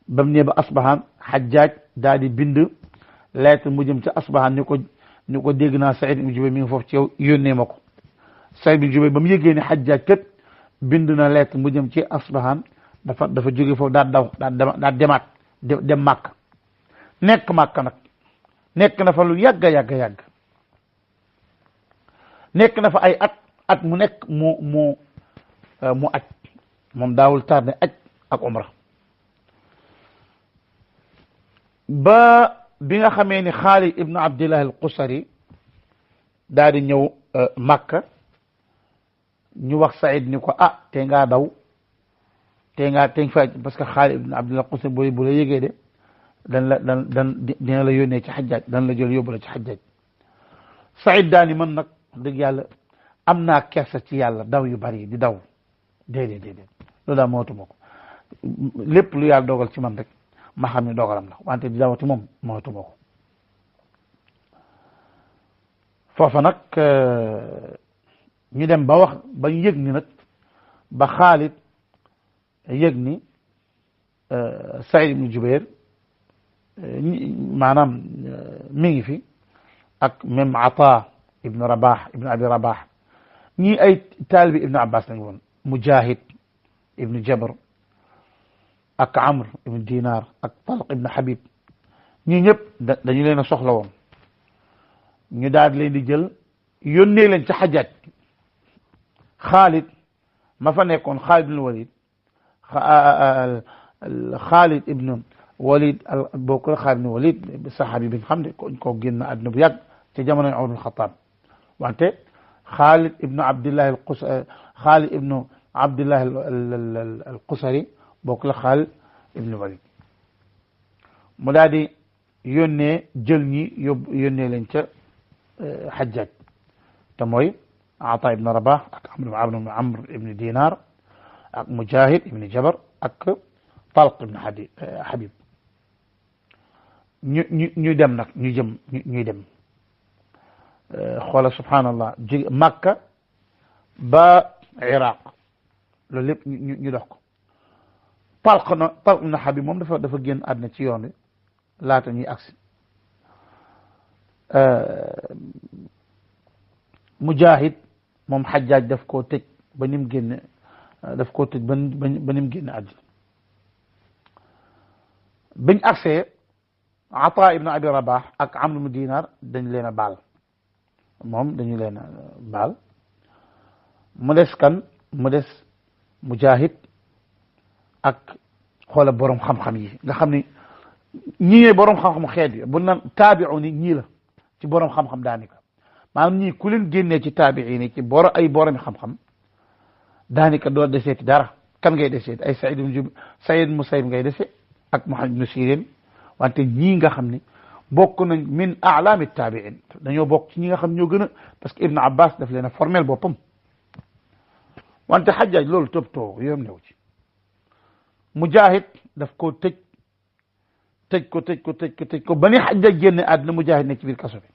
ba mu ñëwee ba Asbahaan Xajjaaj daal di bind lettre mu jëm ca Asbahaan ni ko dégg naa Saïd ibn Jubayr mi ngi foofu ci yow yónnee ma ko Saïd ibn Jubayr ba mu yëgee ni Xajjaaj kat bind na lettre mu jëm ci Asbahaan dafa jóge foofu daal demaat dem Màkk nekk Màkk nag nekk na fa lu yàgg nekk na fa ay at mu nekk mu aj moom daawul tardé aj ak umra ba bi nga xamee ni Xaalid ibnu Abdillah al-Qusari daal di ñëw Makka ñu wax Saïd ni ko te ngaa daw te nga fa parce que Xaalid ibnu Abdillah al-Qusari bu la yëgee de dina la yónnee ci Xajjaaj dan la jël yóbbu la ci Xajjaaj Saïd daani man nag dëgg yàlla am naa kersa ci yàlla daw yu bari di daw déedéet loolu daal mootuma ko lépp lu yàlla dogal ci man rek ma xam ne dogalam la wante di dawati moom mootuma ko foofa nag ñu dem ba wax ba ñu yëg ni nag ba Xaalid yëg ni Saïd ibn Jubayr maanaam mi ngi fi ak même Ata ibn Rabah ibn Abi Rabah ñii ay taalibi Ibn Abbas lañu woon Mujahid ibn Jabr ak Amr ibn Dinar ak Talq ibn Habib ñii ñëpp dañu leen a soxla woon ñu daal leen di jël yónnee leen ci Xajjaaj Xaalid ma fa nekkoon Xaalid ibn Walid Xaalid ibn Walid bokkul Xaalid ibn Walid saxaabi bi nga xam ne ko génn àdduna bu yàgg ci jamono Umar ibn Xattaab wante Xaalid ibn Abdillah Xaalid ibn Abdillah al-Qusari bokkul Xaalid ibn Walid mu daal di yónnee jël ñi yónnee leen ca Xajjaaj te mooy Ata ibn Rabah ak Amr ibn Dinar ak Mujahid ibn Jabr ak Talq ibn Habib ñu dem nag ñuy dem xoola subhanallah jóge Makka ba Iraq loolu lépp ñu dox ko Talq ibn Habib moom dafa génn àddina ci yoon wi laata ñuy agsi Mujaahid moom Xajjaaj daf koo tëj ba ni mu génne daf koo tëj ba ni mu génne àddina biñ agsee Ataa ibnu Abi Rabah ak Amr ibnu Dinar dañ leen a baal moom dañu leen a baal mu des kan mu des Mujaahid ak xoola borom xam-xam yi nga xam ni ñii ñooy borom xam-xam xeet yi bu naan taabi'u ni ñii la ci borom xam-xam daanaka maanaam ñii ku leen génnee ci taabi'i ni ci ay boromi xam-xam daanaka doo deseeti dara kan ngay deseeti ay Saïd Musayyib ngay dese ak Muhammad ibn Sirin wante ñii nga xam ni bokk nañ min a'laami taabi'in dañoo bokk ci ñi nga xam ñoo gën a parce que Ibn Abbas daf leen a formel boppam wante Xajjaaj loolu topp too yoom new ci Mujaahid daf koo tëj ko ba ni Xajjaaj génne àddina Mujaahid nekk ci biir kaso bi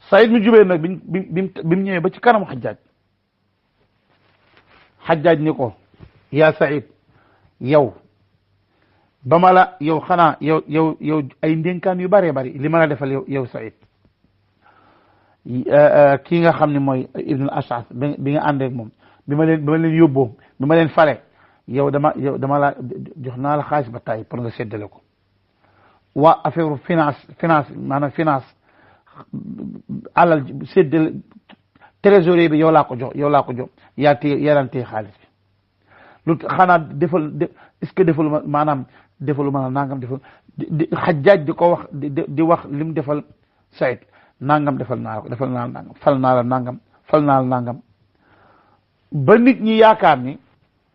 Saïd ibn Jubayr nag bi mu ñëwee ba ci kanamu Xajjaaj ni ko yaa Saïd yow ba ma la yow xanaa yow ay ndénkaan yu bëree bëri li ma la defal yow Saïd kii nga xam ne mooy Ibn al-Ash'ath bi nga ànd ak moom bi ma leen yóbboo bi ma leen fale yow dama la jox naa la xaalis ba tàyyi pour nga séddale ko waa affaire finance maanaam finance alal séddale trésorier bi yow laa ko jox yaa daan téye xaalis bi lu xanaa est-ce que defalu ma maanaam defalu ma nangam defal Xajjaaj di ko wax di wax li mu defal Saïd nangam defal naa la nangam fal naa la nangam ba nit ñi yaakaar ni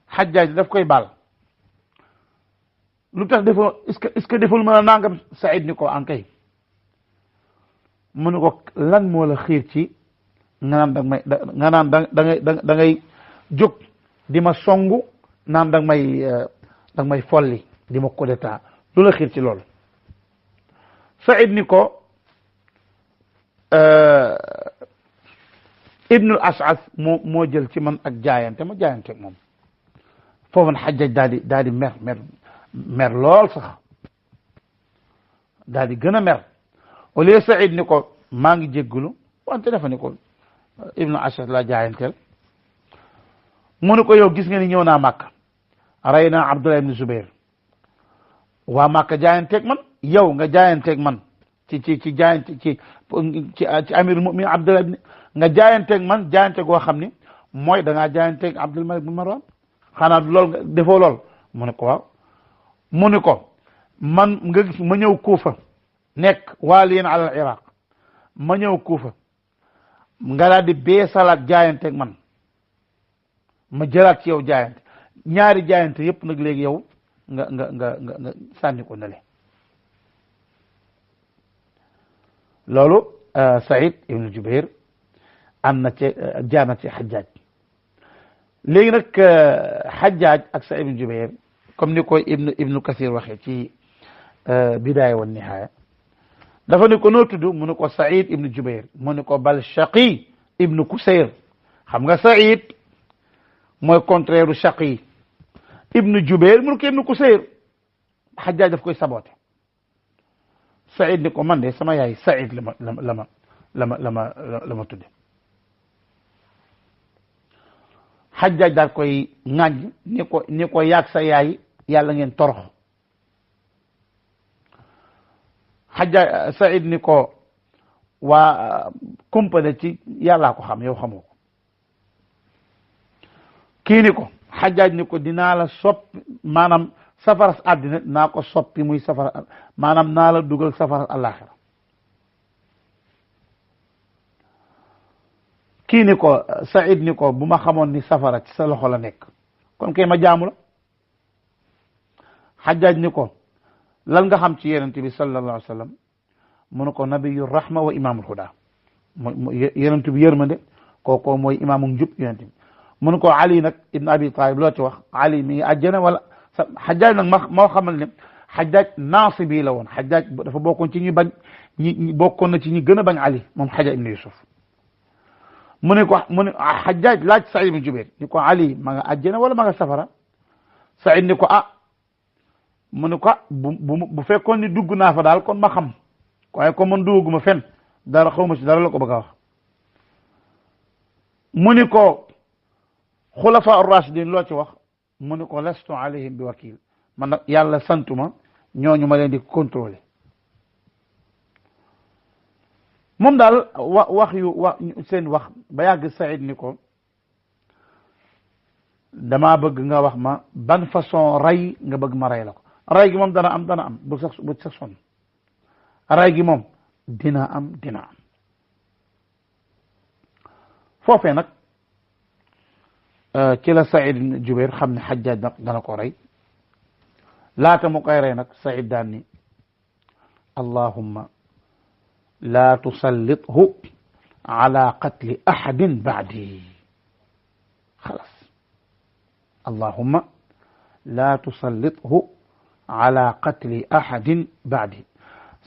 Xajjaaj daf koy baal lu tax defal est-ce que defal ma nangam Saïd ni ko ankay mu ne ko lan moo la xiir ci nga naan da ngay jóg di ma songu naan da nga may folli di ma coup d'état lu la xiir ci loolu Saïd ni ko Ibn al-Ash'ath moo jël ci man ak jaayante ma jaayante ak moom foofu nag Xajjaaj daal di mer lool sax daal di gën a mer au lieu Saïd ni ko maa ngi jéggulu wante dafa ni ko Ibn al-Ash'ath la jaayanteel mu ne ko yow gis nga ni ñëw naa Màkka rey naa Abdullah ibn Zubair waa Màkka jaayanteeg man yow nga jaayanteeg man ci jaayante ci amirul mu'minin Abdullah ibn nga jaayanteeg man jaayante goo xam ni mooy da ngaa jaayanteeg Abdul Malik bin Marwan xanaa lool nga defoo lool mu ne ko waaw mu ne ko man nga gis ma ñëw Kuufa nekk waaliyan ala al-Iraq ma ñëw Kuufa nga daal di bee salaat jaayanteeg man ma jëlaat ci yow jaayante ñaari jaayante yëpp nag léegi yow nga sànni ko nale loolu Saïd ibn Jubayr am na ci jaana ci Xajjaaj léegi nag Xajjaaj ak Saïd ibn Jubayr comme ni koy ibnu Kasir waxee ci Bidaaya wa Nihaaya dafa ne ko noo tudd mu ne ko Saïd ibn Jubayr mu ne ko bal Shaqi ibn Kusayr xam nga Saïd mooy contraire u Shaqi ibn Jubayr mu ne ko ibn Kusayr Xajjaaj daf koy saboté Saïd ni ko man de sama yaay Saïd la ma tudde Xajjaaj daal koy ŋàññ ni ko yaag sa yaay yàlla ngeen torox Xajjaaj Saïd ni ko waa kumpale ci yàllaa ko xam yow xamoo ko kii ni ko Xajjaaj ni ko dinaa la soppi maanaam safaras àddina naa ko soppi muy safara maanaam naa la dugal safaras àllaaxira kii ni ko Saïd ni ko bu ma xamoon ni safara ci sa loxo la nekk kon kay ma jaamu la Xajjaaj ni ko lan nga xam ci yonent bi sallallahu alayhi wa sallam mu ne ko nabiyu rahma wa imaamul huda yonent bi yërmande kooku mooy imaamu njub yonent bi mu ne ko Ali nag ibn Abi Talib loo ci wax Ali mi ngi àjjana wala Xajjaaj nag moo xamal ne Xajjaaj naasibi la woon Xajjaaj dafa bokkoon ci ñi bañ ñi bokkoon na ci ñi gën a bañ Ali moom Xajjaaj ibn Yusuf mu ne Xajjaaj laaj Saïd ibn Jubayr ni ko Ali ma nga àjjana wala ma nga safara Saïd ni ko mu ne ko bu fekkoon ni dugg naa fa daal kon ma xam waaye comme man dugguma fen dara xaw ma ci dara la ko bëgg a wax mu ni ko xulafa ar-rashidin loo ci wax mu ni ko lastu alayhim bi wakil man nag yàlla santuma ñooñu ma leen di contrôler moom daal wax seen wax ba yàgg Saïd ni ko damaa bëgg nga wax ma ban façon rey nga bëgg ma rey la ko rey gi moom dana am bu sax sonn rey gi moom dina am foofee nag ci la Saïd ibn Jubayr xam ne Hajjaj nag dana ko rey laata mu koy rey nag Saïd daan ni allahumma la tusallithu ala qatli ahadin ba'di xalas allahumma la tusallithu ala qatli ahadin ba'di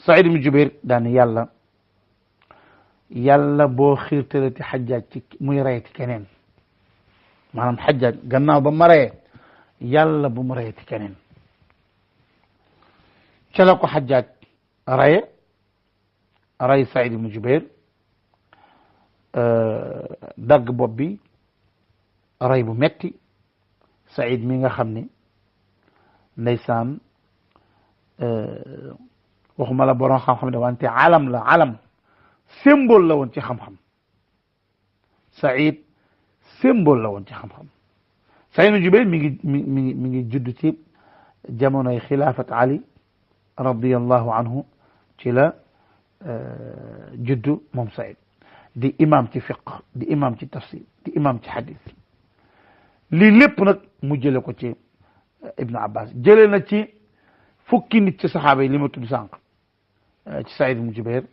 Saïd ibn Jubayr daan ni yàlla boo xiirtalati Hajjaj ci muy reyti keneen maanaam Hajjaj gannaaw ba ma reyee yàlla bu mu reyti keneen ca la ko Hajjaj rey Saïd ibn Jubayr dagg bopp bi rey bu metti Saïd mi nga xam ni ndeysaan waxuma la borom xam-xam ne wante alam symbole la woon ci xam-xam Saïd symbole la woon ci xam-xam Saïd ibn Jubayr mi ngi judd ci jamonoy xilaafat Ali radiyallahu anhu ci la juddu moom Saïd di imam ci fiqh di imam ci tafsir di imam ci hadith lii lépp nag mu jële ko ci Ibn Abbas jële na ci fukki nit ci saxaaba yi li ma tudd sànq ci Saïd ibn Jubayr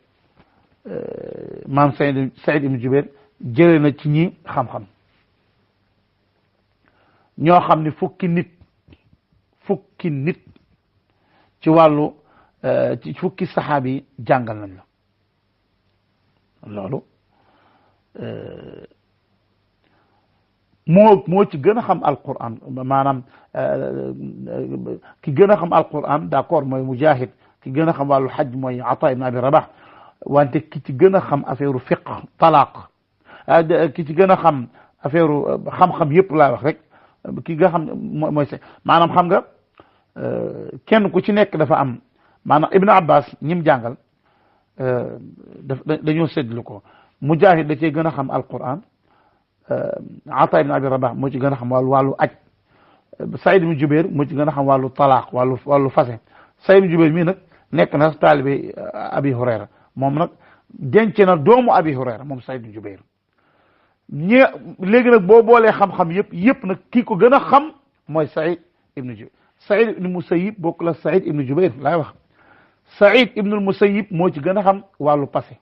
maam Saïd ibn Jubayr jële na ci ñi xam-xam ñoo xam ne fukki nit ci wàllu ci fukki saxaabi yi jàngal nañ la loolu moo ci gën a xam alquran maanaam ki gën a xam alquran d'accord mooy Mujahid ki gën a xam wàllu xaj mooy Ata ibn Abi Rabah wante ki ci gën a xam affaire fiqh talaq ki ci gën a xam affaire xam-xam yëpp laa wax rek ki nga xam mooy maanaam xam nga kenn ku ci nekk dafa am maanaam Ibn Abbas ñim jàngal dañoo séddlu ko Mujahid da cee gën a xam alquran Ata ibn Abi Rabah moo ci gën a xam wàllu aj Saïd ibn Jubayr moo ci gën a xam wàllu talaq wàllu fase Saïd ibn Jubayr mii nag nekk na taalibe Abi Hurayra moom nag denc na doomu Abi Hurayra moom Saïd ibn Jubayr léegi nag boo boolee xam-xam yëpp nag kii ko gën a xam mooy Saïd ibn Jubayr Saïd ibn Musayyib bokk la Saïd ibn Jubayr laay wax Saïd ibn Musayyib moo ci gën a xam wàllu passé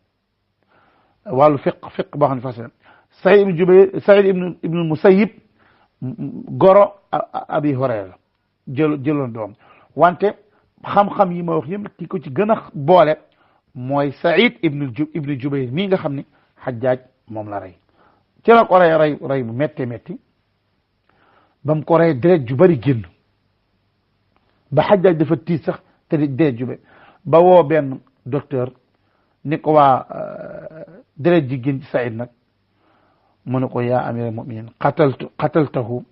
wàllu fiq boo xam ne passé Saïd ibn Jubayr Saïd ibn Musayyib goro Abi Hurayra jëloon doom wante xam-xam yi ma wax yëpp ki ko ci gën a boole mooy Saïd ibn Jubayr mii nga xam ni Hajjaj moom la rey ci la ko rey bu métti ba mu ko rey deret ju bari génn ba Hajjaj dafa tiit sax te deret ju bari ba woo benn docteur ni ko waa deret ji génn ci Saïd nag mu ne ko yaa amira muminin qataltahu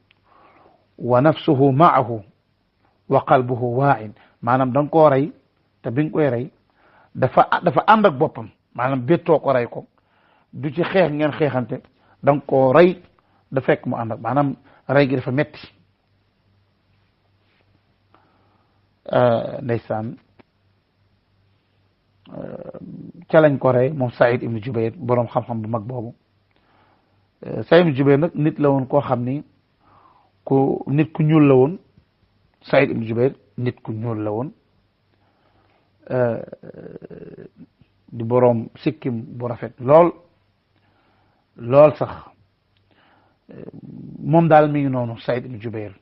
wa nafsuhu maahu wa qalbuhu waa'in maanaam da nga koo rey te bi nga koy rey dafa ànd ak boppam maanaam béttoo ko rey ko du ci xeex ngeen xeexante da nga koo rey da fekk mu ànd ak maanaam rey gi dafa metti ndeysaan ca lañ ko rey moom Saïd ibn Jubayr boroom xam-xam bu mag boobu Saïd ibn Jubayr nag nit la woon koo xam ni nit ku ñuul la woon Saïd ibn Jubayr nit ku ñuul la woon di boroom sikkim bu rafet lool sax moom daal mi ngi noonu Saïd ibn Jubayr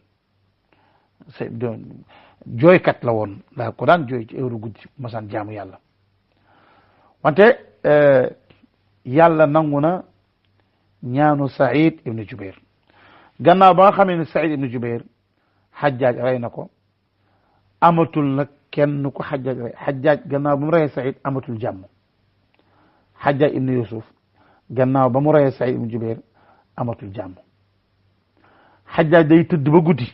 jooykat la woon daa ko daan jooy ci heure guddi masaan jaamu yàlla wante yàlla nangu na ñaanu Saïd ibn Jubayr gannaaw ba nga xamee ne Saïd ibn Jubayr Hajjaj rey na ko amatul nag kenn ku Xajjaaj rey Xajjaaj gannaaw ba mu reyee Saïd amatul jàmm Xajjaaj ibnu Yusuf gannaaw ba mu reyee Saïd ibnu Jubayr amatul jàmm Xajjaaj day tëdd ba guddi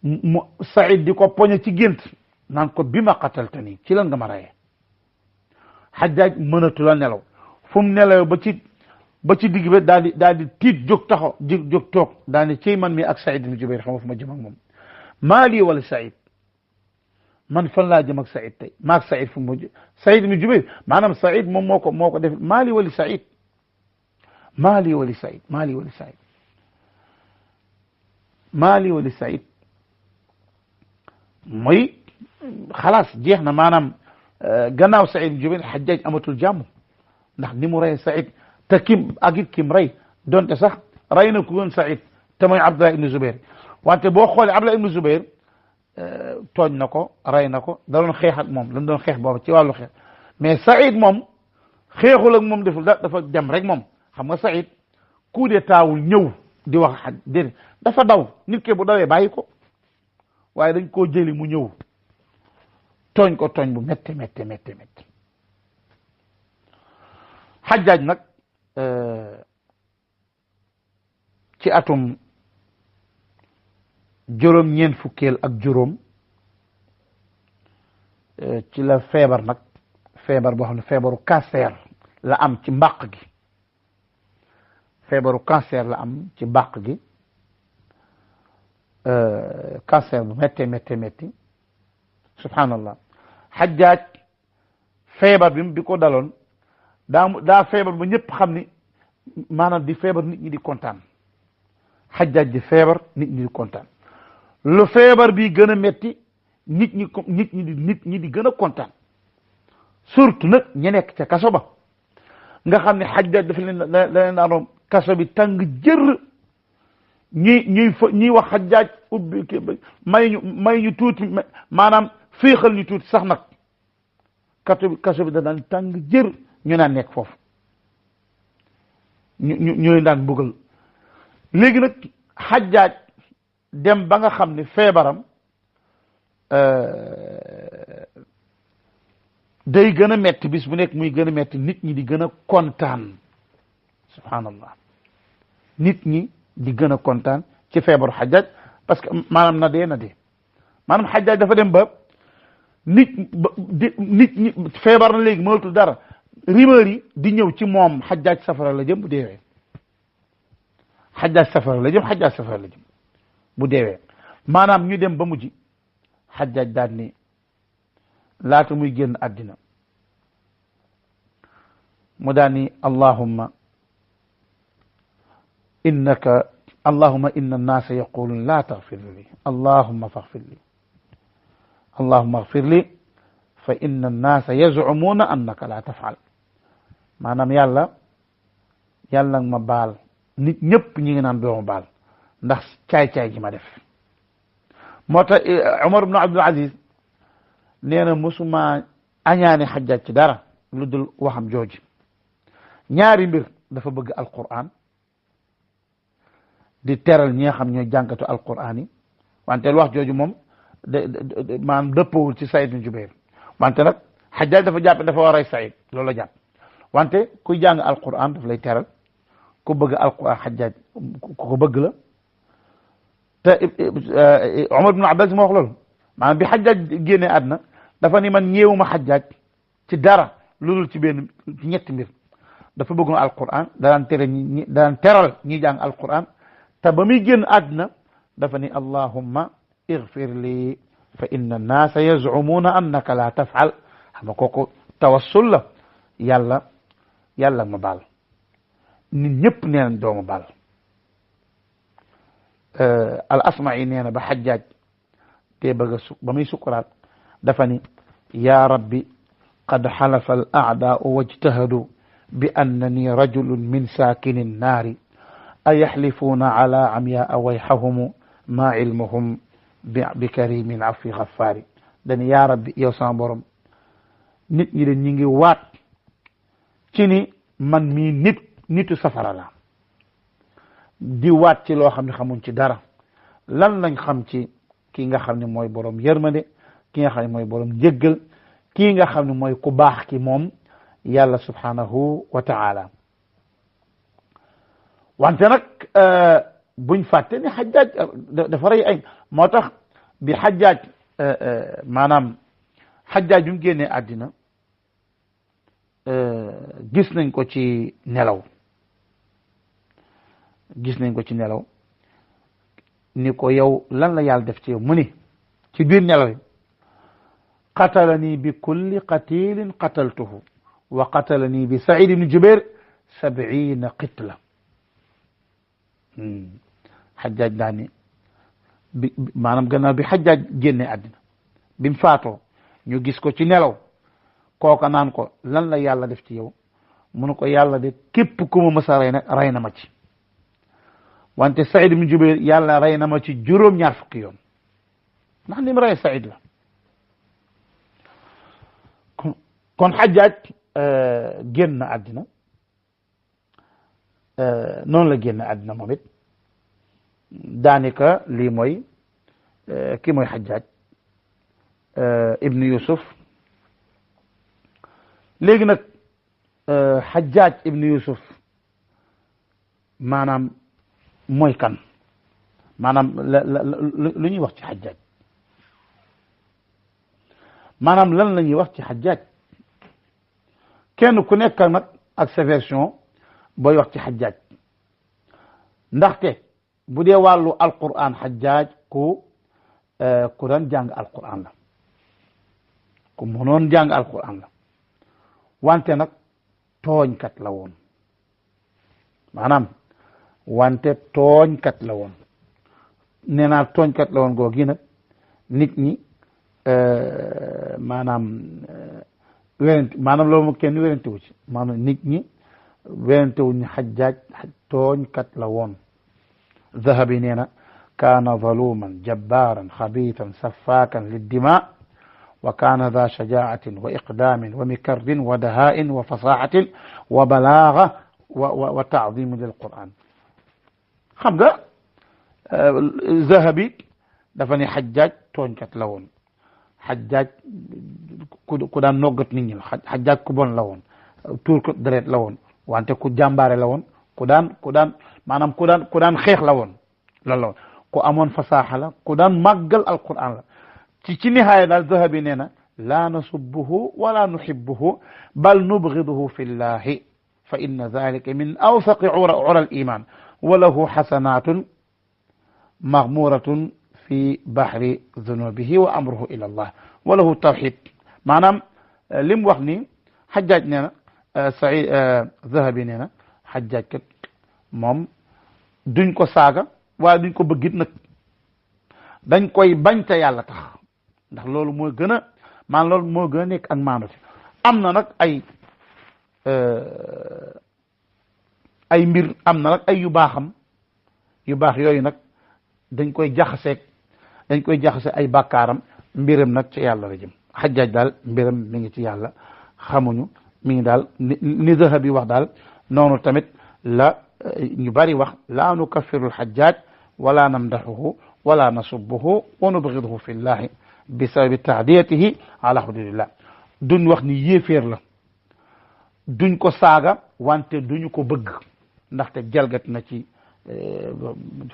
mu Saïd di ko poñe ci gént naan ko bi ma qataltani ci lan nga ma reyee Xajjaaj mënatul a nelaw fu mu nelaw ba ci digg ba daal di tiit jóg taxaw jóg toog daal di ciy man mi ak Saïd ibnu Jubayr xam nga fu ma jëm ak moom maa lii wala Saïd man fan laa jëm ak Saïd tey maag Saïd fu mu Saïd ibnu Jubayr maanaam Saïd moom moo ko def maa lii wali Saïd maa lii wali Saïd maa lii wali Saïd maa lii wali Saïd mooy xalaas jeex na maanaam gannaaw Saïd ibnu Jubayr Xajjaaj amatul jàmm ndax ni mu rey Saïd te kim rey donte sax rey na ku woon Saïd te mooy Abdullah ibnu Zubayr wante boo xoolee Abdullah ibnu Zubayr tooñ na ko rey na ko da doon xeex ak moom dañ doon xeex boobu ci wàllu xeex mais Saïd moom xeexul ak moom deful dafa dem rek moom xam nga Saïd coup d'état wul ñëw di wax xaj déedéet dafa daw nit ke bu dawee bàyyi ko waaye dañ koo jëli mu ñëw tooñ ko tooñ bu métte Xajjaaj nag ci atum juróom-ñeent fukkeel ak juróom ci la feebar nag feebar boo xam ne feebaru cancer la am ci mbàq gi feebaru cancer la am ci mbàq gi cancer bu métti subhanallah Xajjaaj feebar bi ko daloon daa feebar ba ñëpp xam ni maanaam di feebar nit ñi di kontaan Xajjaaj di feebar nit ñi di kontaan lu feebar bi gën a metti nit ñi di gën a kontaan surtout nag ñi nekk ca kaso ba nga xam ne Xajjaaj dafa leen daanoon kaso bi tàng jër ñuy wax Xajjaaj ubbi may ñu tuuti maanaam féexal ñu tuuti sax nag kaso bi da daan tàng jër ñu naan nekk foofu ñu leen daan mbugal léegi nag Xajjaaj dem ba nga xam ne feebaram day gën a metti bis bu nekk muy gën a metti nit ñi di gën a kontaan subhanallah nit ñi di gën a kontaan ci feebaru Xajjaaj parce que maanaam na dee maanaam Xajjaaj dafa dem ba nit ñi feebar na léegi mënatul dara rumeur yi di ñëw ci moom Xajjaaj safara la jëm bu deewee Xajjaaj safara la jëm bu deewee maanaam ñu dem ba mujj Xajjaaj daal ni laata muy génn àddina mu daal ni allahumma inna annaasa yaqulun la taghfir li allahumma aghfir li fa inna annaasa yaz'umuna annaka la taf'al maanaam yàlla ma baal nit ñëpp ñi ngi naan doomu baal ndax caay-caay gi ma def moo tax Umar ibn Abdul Aziz nee na mosuma añaane Xajjaaj ci dara lu dul waxam jooju ñaari mbir dafa bëgg alquran di teral ñi nga xam ñooy jànkatu alquran yi wante wax jooju moom maanaam dëppawul ci Saïd ibn Jubayr wante nag Xajjaaj dafa jàpp dafa war a rey Saïd loolu la jàpp wante kuy jàng alquran daf lay teral ku bëgg alquran Xajjaaj ku bëgg la te Umar ibn Abbas moo wax loolu maanaam bi Xajjaaj génnee àdduna dafa ni man ñeewuma Xajjaaj ci dara loolu ci ñetti mbir dafa bëggoon alquran daan teral ñi jàng alquran te ba muy génn àdduna dafa ni allahumma ighfir li fa inna annaasa yaz'umuna annaka la taf'al xam nga kooku tawassul la yàlla ma baal nit ñëpp nee nañ doomu baal al asma'i nee na ba Xajjaaj te bëgg ba muy sukuraat dafa ni ya rabbi qad xalafa al a'daa'u wajtahadu bi annani rajulun min saakini nnaari ayaxlifuuna ala amyaa wayxahumu ma ilmuhum bi karimin afi xafaari dani ya rabbi yow sama borom nit ñi de ñi ngi waat ci ni man mii nitu safara la di waat ci loo xam ne xamuñ ci dara lan lañ xam ci kii nga xam ne mooy borom yërmande ki nga xam ne mooy borom jéggal kii nga xam ne mooy ku baax ki moom yàlla subhanahu wa ta'ala wante nag buñ fàtte ni Hajjaj dafa rey ay moo tax bi Hajjaj maanaam Hajjaj bi mu génnee àddina gis nañ ko ci nelaw ni ko yow lan la yàlla def ci yow mu ni ci biir nelaw yi qatalani bi kulli qatilin qataltuhu wa qatalani bi Saïd ibn Jubair 70 qitla Hajjaj daani bi maanaam gannaaw bi Hajjaj génne àddina bi mu faatoo ñu gis ko ci nelaw kooka naan ko lan la yàlla def ci yow mu ne ko yàlla de képp ku ma mës a rey na ma ci wante Saïd ibn Jubair yàlla rey na ma ci juróom-ñaar fukki yoon ndax ni mu rey Saïd la kon Hajjaj génn na àddina noonu la génn àddina moom it daanaka lii mooy kii mooy Hajjaj ibn Yusuf léegi nag Hajjaj ibn Yusuf maanaam mooy kan maanaam lu ñuy wax ci Hajjaj maanaam lan la ñuy wax ci Hajjaj kenn ku nekk nag ak sa version booy wax ci Hajjaj ndaxte bu dee wàllu Alquran Hajjaj ku daan jàng Alquran la ku mënoon jàng Alquran la wante nag tooñkat la woon maanaam wante tooñkat la woon nee naa tooñkat la woon googi nag nit ñi maanaam loolu kenn werante wu ci maanaam nit ñi werante wu ñu Hajjaj tooñkat la woon Zahabi nee na kaana zaluman jabbaran xabiitan saffaakan liddima wa kaana daa shajaatin wa iqdaamin wa mikarrin wa dahaa'in wa fasaahatin wa balaaga wa taadimin lil Qur'an xam nga Zahabi dafa ne Hajjaj tooñkat la woon Hajjaj ku daan noggat nit ñi la Hajjaj ku bon la woon tuur ko deret la woon wante ku jàmbaare la woon ku daan xeex la woon loolu la woon ku amoon fasaaxa la ku daan màggal Alquran la ci nihaaya daal Zahabi nee na laa nasubbuhu wala nuhibbuhu bal nubghiduhu fi llahi fa inna dhalika min awsaqi ura al iman wa lahu hasanatun maghmuratun fi bahri dhunubihi wa amruhu ila allah wa lahu tawhid maanaam li mu wax ni Hajjaj nee na Saïd Zahabi nee na Hajjaj kat moom duñ ko saaga waaye duñ ko bëggit nag dañ koy bañ te yàlla tax ndax loolu moo gën a loolu moo gën a nekk ak maandu am na nag ay mbir am na nag ay yu baax yooyu nag dañ koy jaxase ay bàkkaaram mbiram nag ci yàlla la jëm Hajjaj daal mbiram mi ngi ci yàlla xamuñu mi ngi daal ni Zahabi wax daal noonu tamit la ñu bari wax laa nukaffiru al-Hajjaj wala namdahuhu wala nasubbuhu wa nubghiduhu fi llahi bi sababi taadiyatihi ala hududillah duñ wax ni yéeféer la duñ ko saaga wante duñu ko bëgg ndaxte jalgat na ci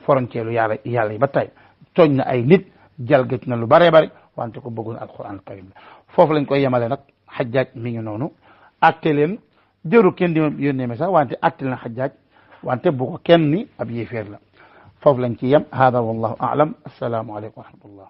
frontière yàlla yi ba tey tooñ na ay nit jalgat na lu bare bare wante ko bëggoon alquran al karim la foofu lañ koy yemale nag Hajjaj mi ngi noonu atte leen jëru kenn di yónnee message wante atte leen Hajjaj wante bu ko kenn ni ab yéeféer la foofu lañ ci yem hada wallahu a'lam assalaamu aleykum wa rahmatullah